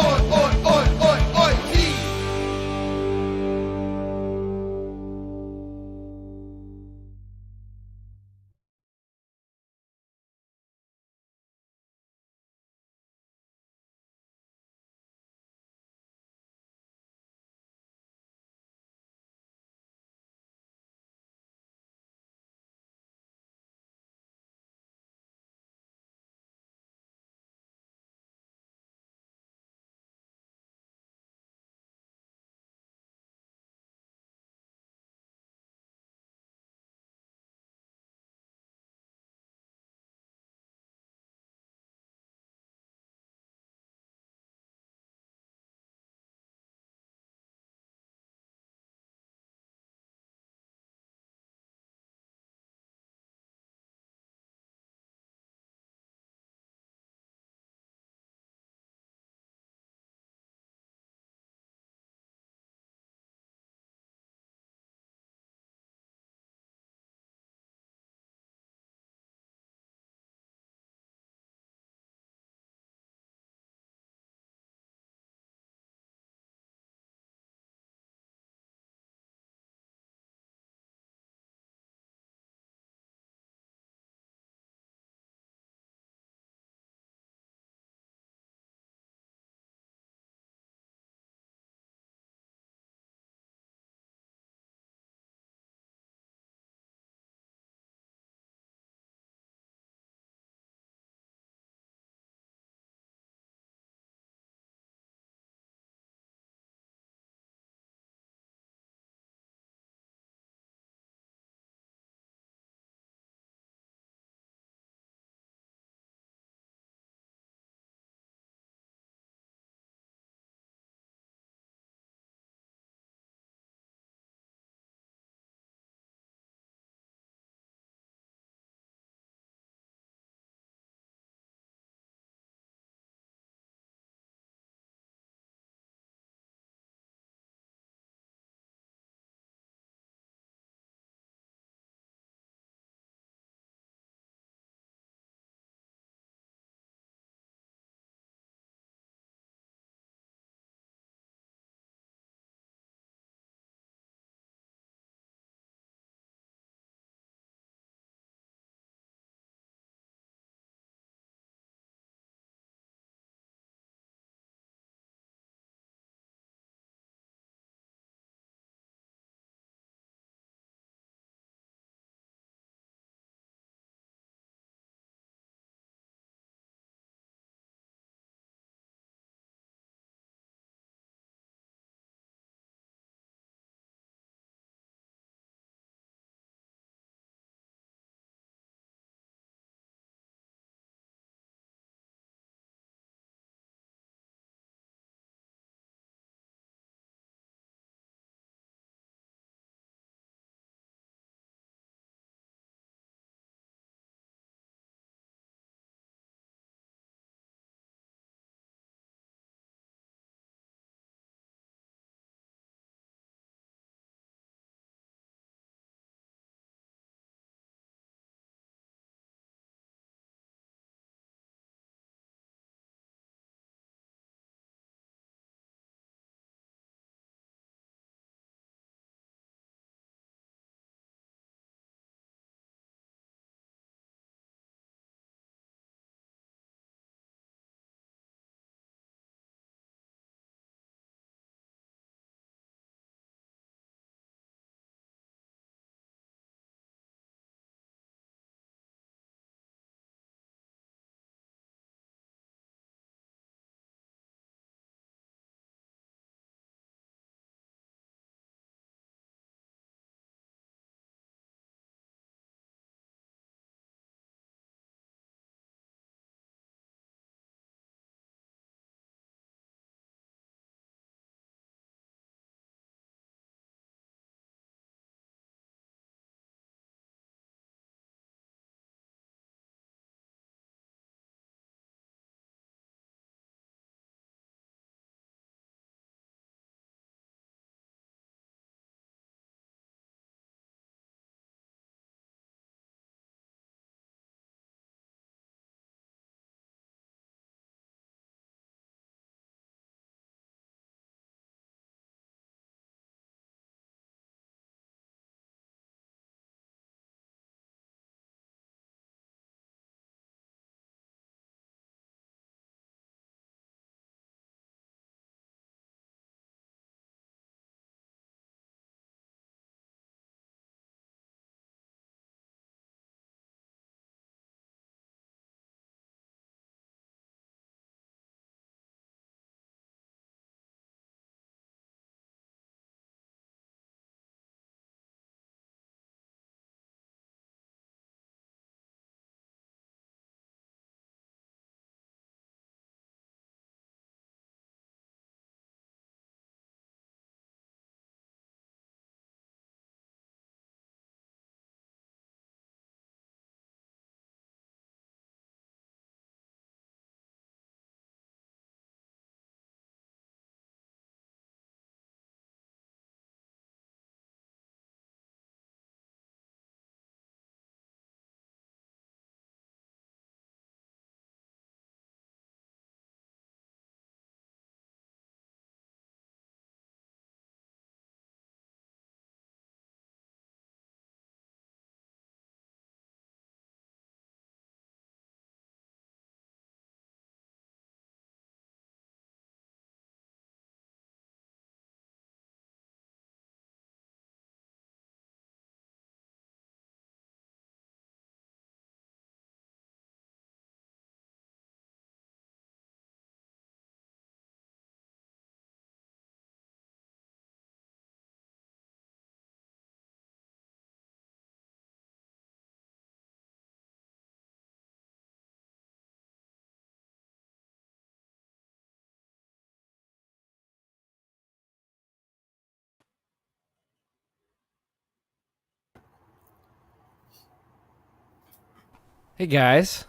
Hey guys,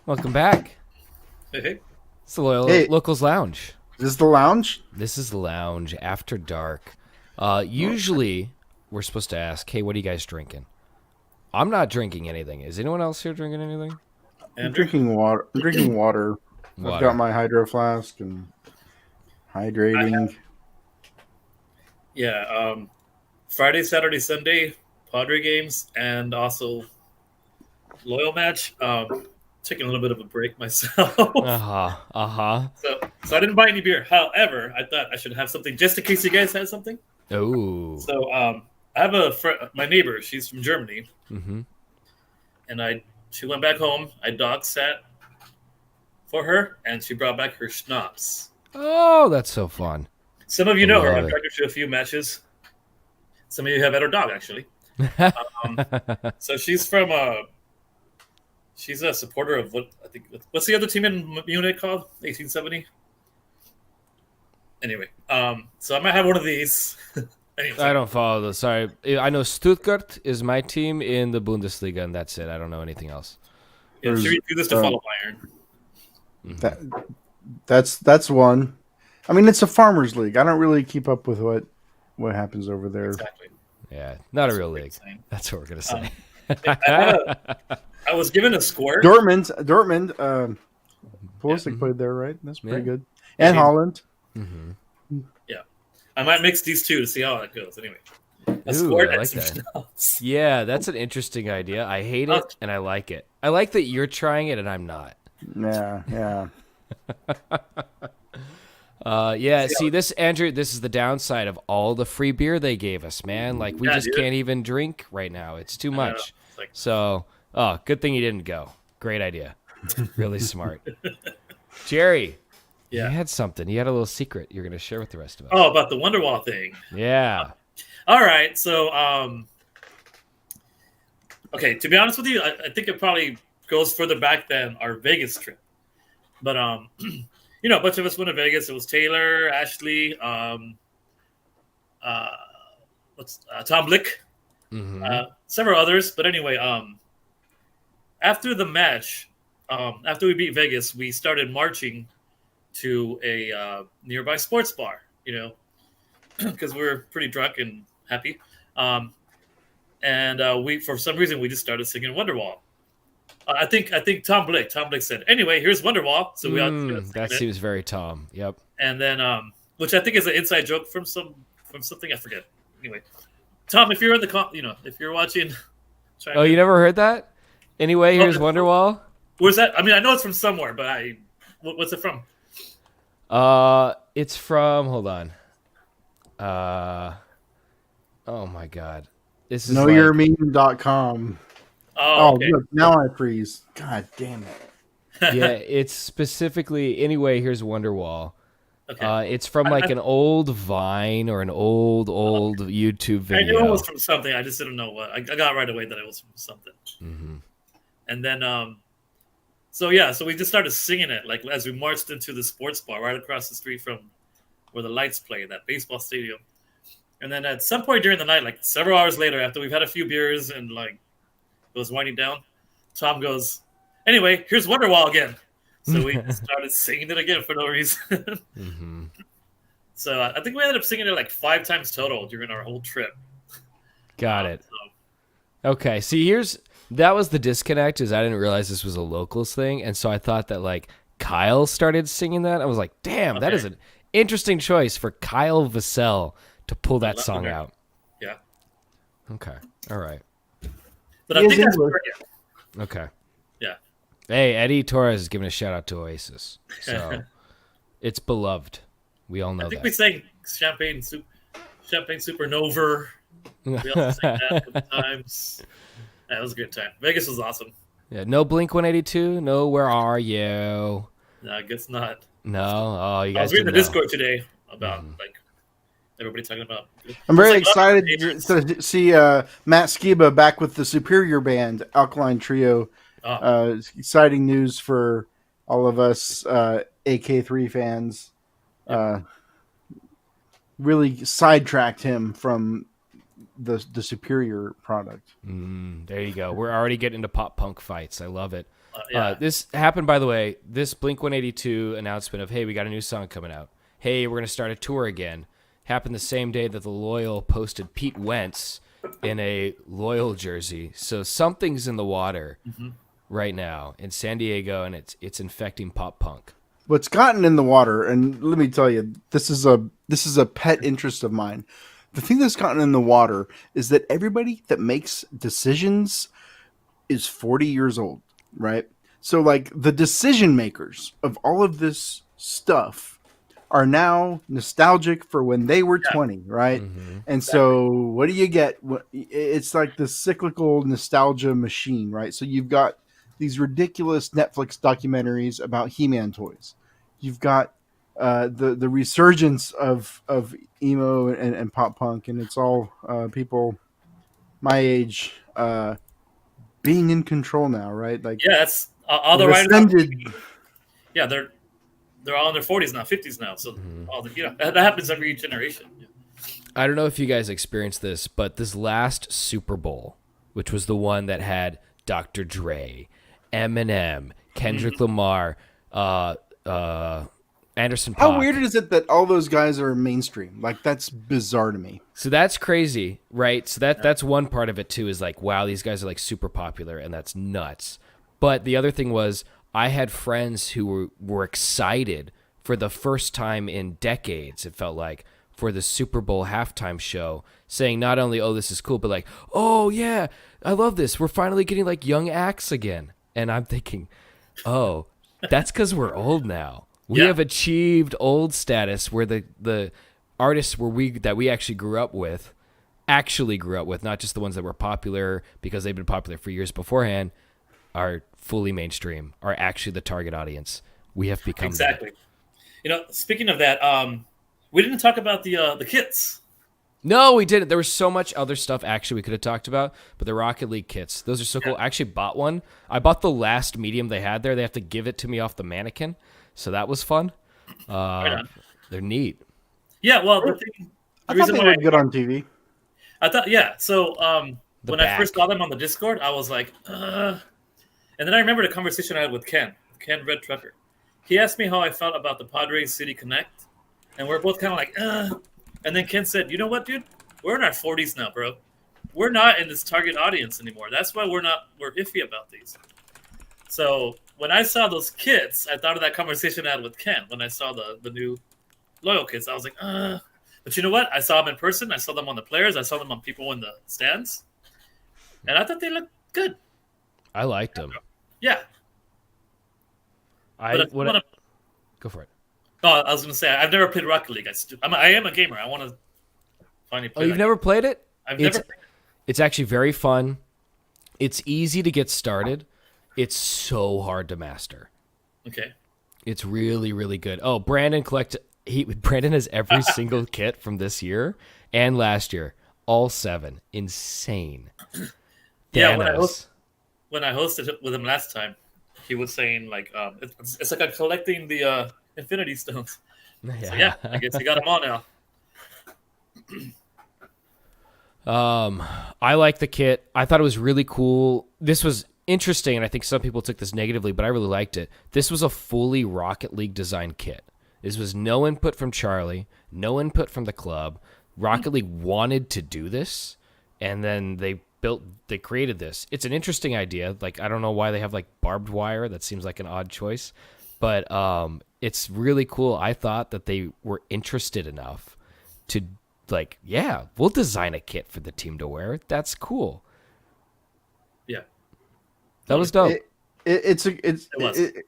welcome back. Hey. It's the Loyal Hey. Locals Lounge. Is this the lounge? This is the lounge after dark. Usually, we're supposed to ask, "Hey, what are you guys drinking?" I'm not drinking anything. Is anyone else here drinking anything? I'm Andrew? drinking water. I've Water. got my hydro flask and hydrating. Yeah. Friday, Saturday, Sunday, Padre games, and also Loyal match. Taking a little bit of a break myself. So I didn't buy any beer. However, I thought I should have something just in case you guys had something. Oh. So I have my neighbor. She's from Germany, Mm-hmm. and she went back home. I dog sat for her, and she brought back her schnapps. Oh, that's so fun. Some of you know her. Love I've it. dragged her to a few matches. Some of you have had her dog actually. So she's from she's a supporter of what's the other team in Munich called? 1870. Anyway, so I might have one of these. Anyway, I don't follow this. Sorry, I know Stuttgart is my team in the Bundesliga, and that's it. I don't know anything else. yeah, should we do this to There's, follow Bayern? That's one. I mean, it's a farmers league. I don't really keep up with what happens over there. Exactly. Yeah, not a real That's league. what I'm saying. That's what we're gonna say. I was given a score. Dortmund. Pulisic Mhm. played there, right? That's pretty Yeah. good. And Yeah. Holland. Mm-hmm. I might mix these two to see how that goes. Anyway, a Ooh, score I and like some that. schnapps. Yeah, that's an interesting idea. I hate it and I like it. I like that you're trying it and I'm not. Yeah. Yeah. See, this Andrew, this is the downside of all the free beer they gave us, man. Like we Yeah, just dude. can't even drink right now. It's too know. much. It's like- So, good thing you didn't go. Great idea. Really smart. Jerry, Yeah. you had something. You had a little secret you're going to share with the rest of us. Oh, about the Wonderwall thing. Yeah. All right, so okay. To be honest with you, I think it probably goes further back than our Vegas trip. But a bunch of us went to Vegas. It was Taylor, Ashley, Tom Blick, Mm-hmm. several others. But anyway, after the match, after we beat Vegas, we started marching to a nearby sports bar. Because we were pretty drunk and happy. And we, for some reason, we just started singing Wonderwall. I think Tom Blick said, "Anyway, here's Wonderwall." So we all that singing it. seems very Tom. Yep. And then, which I think is an inside joke from something I forget. Anyway, Tom, if you're in if you're watching, chime Oh, in. you never heard that? Anyway, here's no. Wonderwall. Where's that? I mean, I know it's from somewhere, but what's it from? It's from. Hold on. Oh my God. This is KnowYourMeme.com. Oh, Oh, okay. look, now I freeze. God damn it. yeah. It's specifically. Anyway, here's Wonderwall. Okay. It's from like an old Vine or an old YouTube I video. knew it was from something. I just didn't know what. I got right away that it was from something. Mm-hmm. And then, so we just started singing it like as we marched into the sports bar right across the street from where the lights play, that baseball stadium. And then at some point during the night, like several hours later, after we've had a few beers and like it was winding down, Tom goes, "Anyway, here's Wonderwall again." So we started singing it again for no reason. Mm-hmm. So I think we ended up singing it like 5 times total during our whole trip. Got it. So, Okay. See, that was the disconnect. Is I didn't realize this was a locals thing, and so I thought that like Kyle started singing that. I was like, damn, that Okay. is an interesting choice for Kyle Vassell to pull that love song it. out. yeah. Okay. All right. But I He think is that's English. where, Okay. yeah. Hey, Eddie Torres is giving a shout out to Oasis. So it's beloved. We all know I think we that. sang Champagne Supernova. We also sang that a couple times. That was a good time. Vegas was awesome. Yeah, no Blink 182. No, where are you? No, I guess not. No. Oh, you I guys was reading the didn't know. Discord today about Mhm. like everybody talking about. I'm very It's like excited to see Matt Skiba back with the Superior Band, Alkaline Trio. Oh, Exciting news for all of us AK3 fans. Really sidetracked him from the superior product. There you go. We're already getting into pop punk fights. I love it. Yeah. This happened, by the way. This Blink 182 announcement of, hey, we got a new song coming out. Hey, we're going to start a tour again. Happened the same day that the Loyal posted Pete Wentz in a Loyal jersey. So something's in the water right now in San Diego, and it's infecting pop punk. What's gotten in the water, and let me tell you, this is a pet interest of mine. The thing that's gotten in the water is that everybody that makes decisions is 40 years old, right? So like the decision makers of all of this stuff are now nostalgic for when they were 20, right? And so what do you get? It's like the cyclical nostalgia machine, right? So you've got these ridiculous Netflix documentaries about He-Man toys. You've got the resurgence of emo and pop punk, and it's all people my age being in control now, right? Like, Yeah, that's all the writers. Yeah, they're all in their 40s now, 50s now. So all the, that happens every generation. Yeah. I don't know if you guys experienced this, but this last Super Bowl, which was the one that had Dr. Dre, Eminem, Kendrick Lamar, Anderson .Paak. How weird is it that all those guys are mainstream? Like, that's bizarre to me. So that's crazy, right? So that's one part of it too, is like, wow, these guys are like super popular, and that's nuts. But the other thing was, I had friends who were excited for the first time in decades, it felt like, for the Super Bowl halftime show, saying not only, oh, this is cool, but like, oh yeah, I love this. We're finally getting like young acts again. And I'm thinking, oh, that's because we're old now. We have achieved old status where the artists that we actually grew up with, not just the ones that were popular because they've been popular for years beforehand, are fully mainstream, are actually the target audience. We have become exactly. Speaking of that, we didn't talk about the kits. No, we didn't. There was so much other stuff actually we could have talked about, but the Rocket League kits, those are so cool. I actually bought one. I bought the last medium they had there. They have to give it to me off the mannequin, so that was fun. They're neat. Yeah, well, the reason they were good on TV. I thought, So when I first saw them on the Discord, I was like, and then I remember the conversation I had with Ken Red Trucker. He asked me how I felt about the Padres City Connect, and we're both kind of like, And then Ken said, you know what, dude? We're in our 40s now, bro. We're not in this target audience anymore. That's why we're iffy about these. So when I saw those kits, I thought of that conversation I had with Ken when I saw the new Loyal kits. I was like, But you know what? I saw them in person. I saw them on the players. I saw them on people in the stands. And I thought they looked good. I liked them. Yeah. Go for it. Oh, I was going to say, I've never played Rocket League. I am a gamer. I want to finally play. Oh, you've never played it? I've never played it. It's actually very fun. It's easy to get started. It's so hard to master. Okay. It's really, really good. Oh, Brandon has every single kit from this year and last year. All 7. Insane. Yeah, when I hosted it with him last time, he was saying like it's like I'm collecting the Infinity Stones. So I guess he got them all now. I like the kit. I thought it was really cool. This was interesting, and I think some people took this negatively, but I really liked it. This was a fully Rocket League design kit. This was no input from Charlie, no input from the club. Rocket League wanted to do this, and then they created this. It's an interesting idea. Like, I don't know why they have like barbed wire. That seems like an odd choice, but it's really cool. I thought that they were interested enough to like, yeah, we'll design a kit for the team to wear. That's cool. Yeah, that was dope. The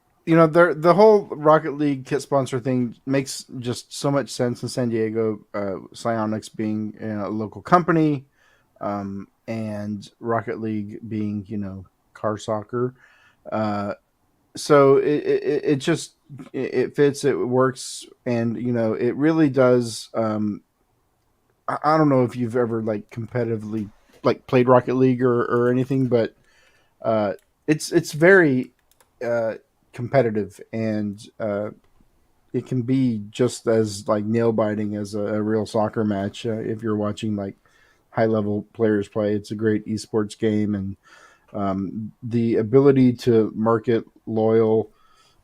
whole Rocket League kit sponsor thing makes just so much sense in San Diego. Psyonix being a local company, and Rocket League being car soccer. So it just fits, it works, and it really does. I don't know if you've ever like competitively like played Rocket League or anything, but it's very competitive, and it can be just as like nail biting as a real soccer match if you're watching like high level players play. It's a great esports game, and the ability to market loyal.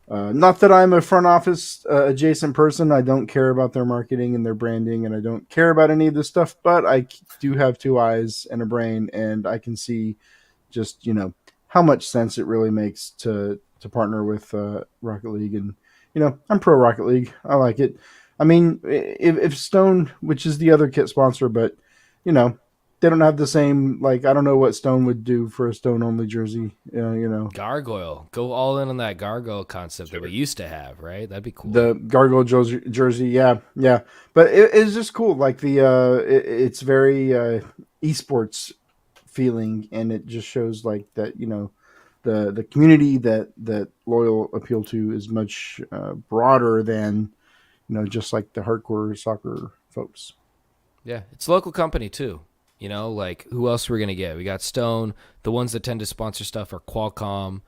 Not that I'm a front office adjacent person. I don't care about their marketing and their branding, and I don't care about any of this stuff. But I do have two eyes and a brain, and I can see just how much sense it really makes to partner with Rocket League. And I'm pro Rocket League. I like it. I mean, if Stone, which is the other kit sponsor, but they don't have the same, like, I don't know what Stone would do for a Stone only jersey. Gargoyle. Go all in on that gargoyle concept that we used to have, right? That'd be cool. The gargoyle jersey, yeah. But it's just cool. Like it's very esports feeling, and it just shows like that. The community that Loyal appeal to is much broader than just like the hardcore soccer folks. Yeah, it's a local company too. Like who else we're going to get? We got Stone. The ones that tend to sponsor stuff are Qualcomm,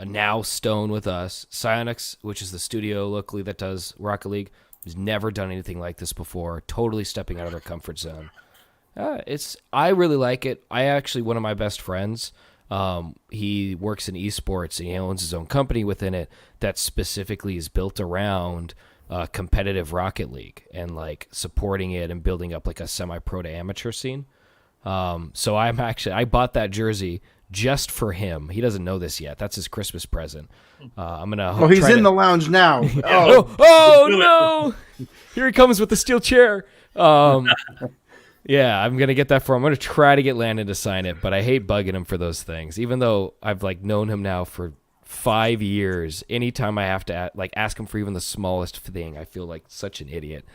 now Stone with us. Psyonix, which is the studio locally that does Rocket League, has never done anything like this before. Totally stepping out of their comfort zone. I really like it. One of my best friends, he works in esports and he owns his own company within it that specifically is built around competitive Rocket League and like supporting it and building up like a semi-pro to amateur scene. So I bought that jersey just for him. He doesn't know this yet. That's his Christmas present. I'm gonna. Oh, he's in the lounge now. Oh no! Here he comes with the steel chair. Yeah, I'm gonna get that for him. I'm gonna try to get Landon to sign it, but I hate bugging him for those things. Even though I've like known him now for 5 years, anytime I have to ask him for even the smallest thing, I feel like such an idiot.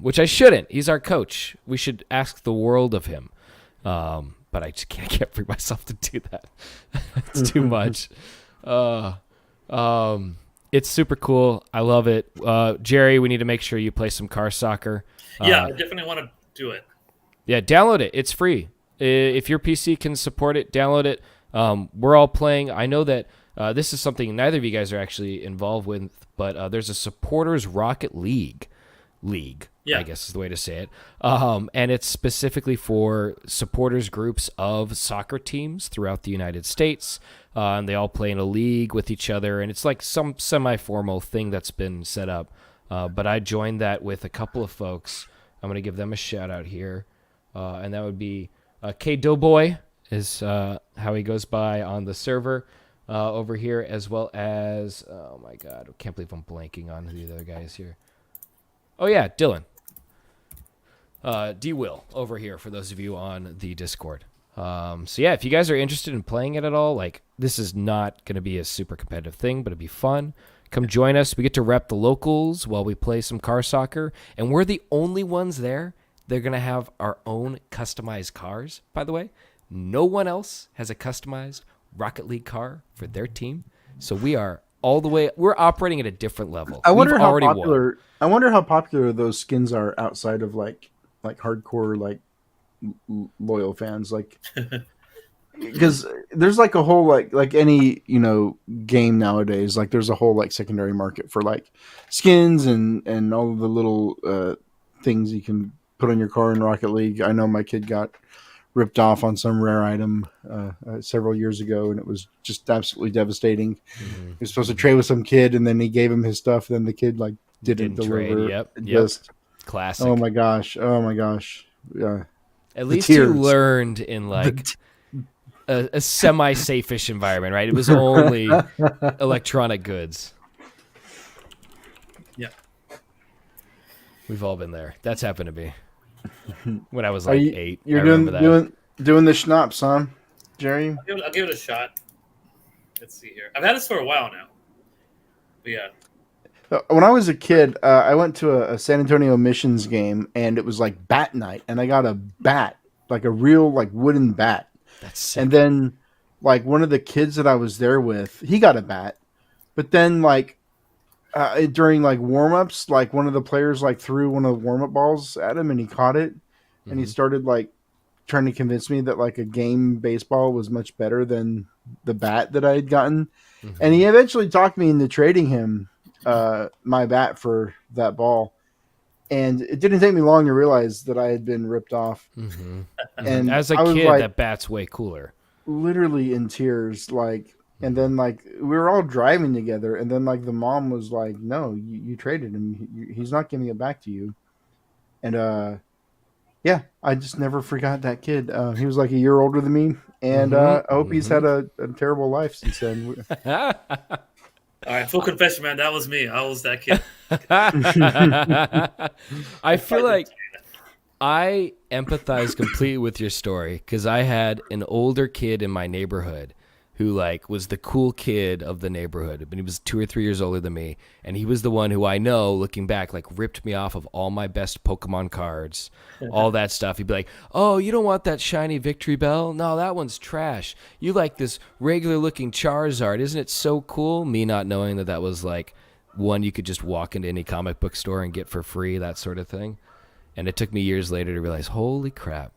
Which I shouldn't. He's our coach. We should ask the world of him. But I just can't bring myself to do that. It's too much. It's super cool. I love it. Jerry, we need to make sure you play some car soccer. Yeah, I definitely want to do it. Yeah, download it. It's free. If your PC can support it, download it. We're all playing. I know that this is something neither of you guys are actually involved with, but there's a Supporters Rocket League, I guess is the way to say it. And it's specifically for supporters groups of soccer teams throughout the United States. And they all play in a league with each other. And it's like some semi-formal thing that's been set up. But I joined that with a couple of folks. I'm going to give them a shout out here. And that would be K Doughboy is how he goes by on the server over here, as well as, oh my God, I can't believe I'm blanking on who the other guy is here. Oh yeah, Dylan. D-Will over here for those of you on the Discord. So yeah, if you guys are interested in playing it at all, like this is not going to be a super competitive thing, but it'd be fun. Come join us. We get to rep the locals while we play some car soccer, and we're the only ones there. They're going to have our own customized cars, by the way. No one else has a customized Rocket League car for their team. So we are all the way. We're operating at a different level. I wonder how popular. I wonder how popular those skins are outside of like hardcore loyal fans. Like, because there's like a whole like any game nowadays. Like there's a whole like secondary market for like skins and all of the little things you can put on your car in Rocket League. I know my kid got ripped off on some rare item several years ago, and it was just absolutely devastating. Mm-hmm. He was supposed to trade with some kid, and then he gave him his stuff, and then the kid like didn't deliver. Trade. Yep. Just classic. Oh my gosh. Yeah. At least you learned in like a semi-safe-ish environment, right? It was only electronic goods. Yeah. We've all been there. That's happened to me when I was like 8. You're doing the schnapps, huh, Jerry? I'll give it a shot. Let's see here. I've had this for a while now. But yeah. When I was a kid, I went to a San Antonio Missions game, and it was like bat night, and I got a bat, like a real like wooden bat. That's sick. And then like one of the kids that I was there with, he got a bat, but then like during like warm-ups, like one of the players like threw one of the warm-up balls at him, and he caught it, and he started like trying to convince me that like a game baseball was much better than the bat that I had gotten. Mm-hmm. And he eventually talked me into trading him my bat for that ball. And it didn't take me long to realize that I had been ripped off. Mm-hmm. And As a I was kid, like, that bat's way cooler. literally in tears, like, and then like we were all driving together, and then like the mom was like, "No, you traded him. He's not giving it back to you." And yeah, I just never forgot that kid. He was like a year older than me, and I hope he's had a terrible life since then. All right, full confession, man. That was me. I was that kid. I feel like I empathize completely with your story because I had an older kid in my neighborhood who like was the cool kid of the neighborhood, but he was 2 or 3 years older than me, and he was the one who I know, looking back, like ripped me off of all my best Pokemon cards, all that stuff. He'd be like, "Oh, you don't want that shiny Victory Bell? No, that one's trash. You like this regular-looking Charizard? Isn't it so cool?" Me not knowing that was like one you could just walk into any comic book store and get for free, that sort of thing. And it took me years later to realize, holy crap,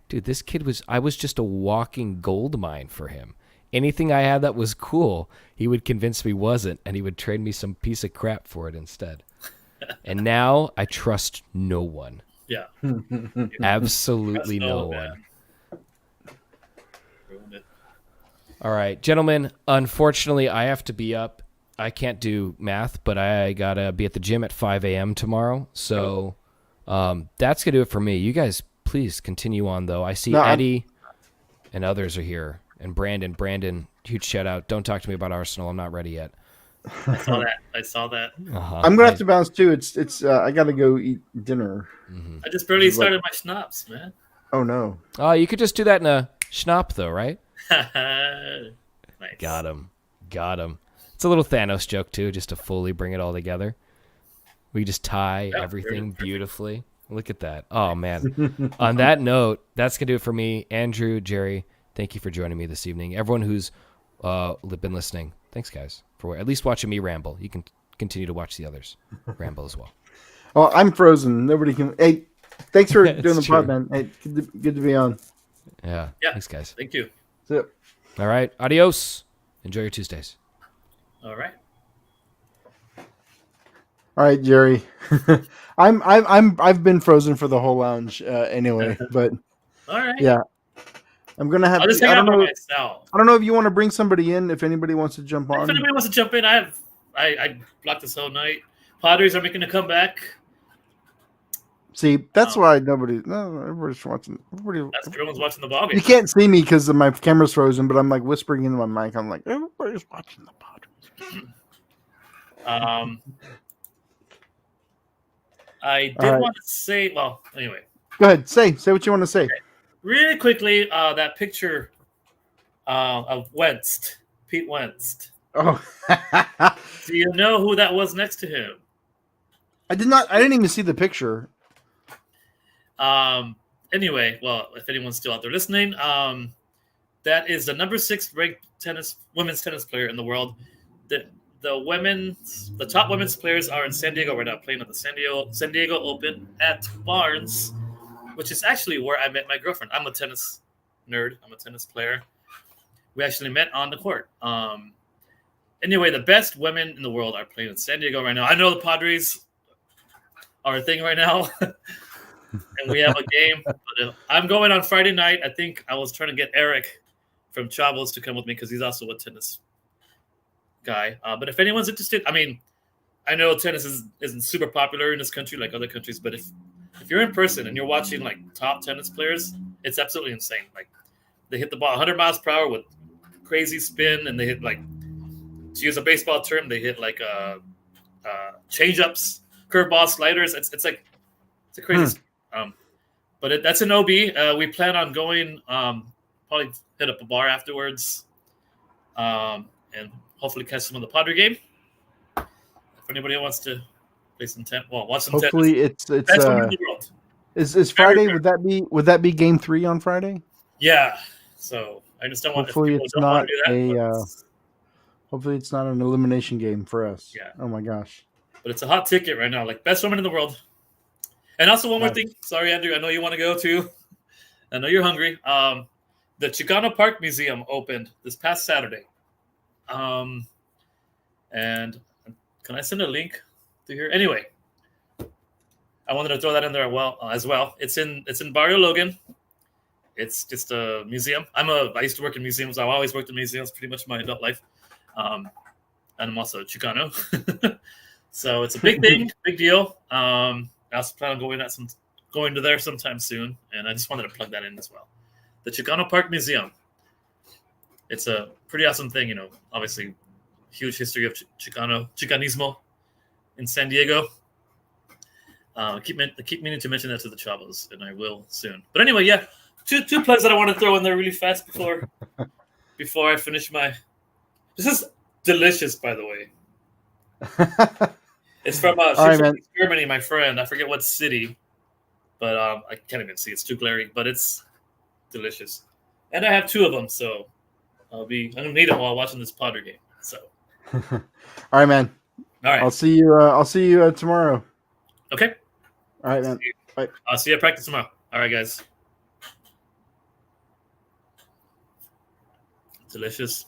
dude, this kid I was just a walking gold mine for him. Anything I had that was cool, he would convince me wasn't, and he would trade me some piece of crap for it instead. And now I trust no one. Yeah. Absolutely That's no man. one. Ruined it. All right, gentlemen, unfortunately, I have to be up. I can't do math, but I got to be at the gym at 5 a.m. tomorrow. So that's going to do it for me. You guys, please continue on, though. I see Eddie and others are here. And Brandon, huge shout out. Don't talk to me about Arsenal. I'm not ready yet. I saw that. I'm gonna have to bounce too. It's I gotta go eat dinner. I just barely started my schnapps, man. Oh no! Oh, you could just do that in a schnapp, though, right? Nice. Got him. It's a little Thanos joke too, just to fully bring it all together. We just tie everything beautifully. Look at that. Oh man. On that note, that's gonna do it for me, Andrew, Jerry. Thank you for joining me this evening. Everyone who's been listening, thanks, guys, for at least watching me ramble. You can continue to watch the others ramble as well. Oh, I'm frozen. Nobody can. Hey, thanks for doing the true. pod, man. Hey, good to be on. Yeah. Thanks, guys. Thank you. That's it. All right. Adios. Enjoy your Tuesdays. All right. All right, Jerry. I've been frozen for the whole lounge anyway, but All right. yeah. I'm gonna have. I'll just hang out by myself. I don't know if you want to bring somebody in. If anybody wants to jump on. If anybody wants to jump in, I blocked this whole night. Padres are making a comeback. See, that's why everybody's watching. That's everyone's watching the ball game. You can't see me because my camera's frozen, but I'm like whispering into my mic. I'm like, everybody's watching the Padres. I did want to say, well, anyway. Go ahead, say what you want to say. Okay. Really quickly, that picture of Pete Wentz. Oh, Do you know who that was next to him? I didn't even see the picture. Anyway, well, if anyone's still out there listening, that is the number 6 ranked women's tennis player in the world. The top women's players are in San Diego right now, playing at the San Diego Open at Barnes, which is actually where I met my girlfriend. I'm a tennis nerd. I'm a tennis player. We actually met on the court. Anyway, the best women in the world are playing in San Diego right now. I know the Padres are a thing right now, and we have a game. But I'm going on Friday night. I think I was trying to get Eric from Chavos to come with me because he's also a tennis guy. But if anyone's interested, I mean, I know tennis isn't super popular in this country like other countries, but if you're in person and you're watching like top tennis players, it's absolutely insane. Like they hit the ball 100 miles per hour with crazy spin, and they hit like, to use a baseball term, they hit like change-ups, curveball, sliders. It's a crazy. But that's an OB. We plan on going. Probably hit up a bar afterwards, and hopefully catch some of the Padre game. If anybody wants to play some watch some Hopefully tennis. it's Best women in the world. Is Friday? Would that be game 3 on Friday? Yeah. So I just don't want. Hopefully if it's don't want not to do that, hopefully it's not an elimination game for us. Yeah. Oh my gosh. but it's a hot ticket right now. Like best woman in the world. And also one more thing. Sorry, Andrew. I know you want to go too. I know you're hungry. The Chicano Park Museum opened this past Saturday. And can I send a link to here? Anyway, I wanted to throw that in there as well. It's in Barrio Logan. It's just a museum. I used to work in museums. I've always worked in museums pretty much my adult life. And I'm also Chicano. So it's a big thing, big deal. I also plan on going to there sometime soon, and I just wanted to plug that in as well. The Chicano Park Museum. It's a pretty awesome thing, obviously huge history of Chicanismo in San Diego. Keep meaning to mention that to the Chavos, and I will soon. But anyway, yeah, two plugs that I want to throw in there really fast before I finish my. This is delicious, by the way. It's from Germany, my friend. I forget what city, but I can't even see. It's too glary, but it's delicious. And I have 2 of them, so I'm gonna need them while watching this Padre game. So, all right, man. All right, I'll see you tomorrow. Okay. All right, man. Bye. I'll see you at practice tomorrow. All right, guys. Delicious.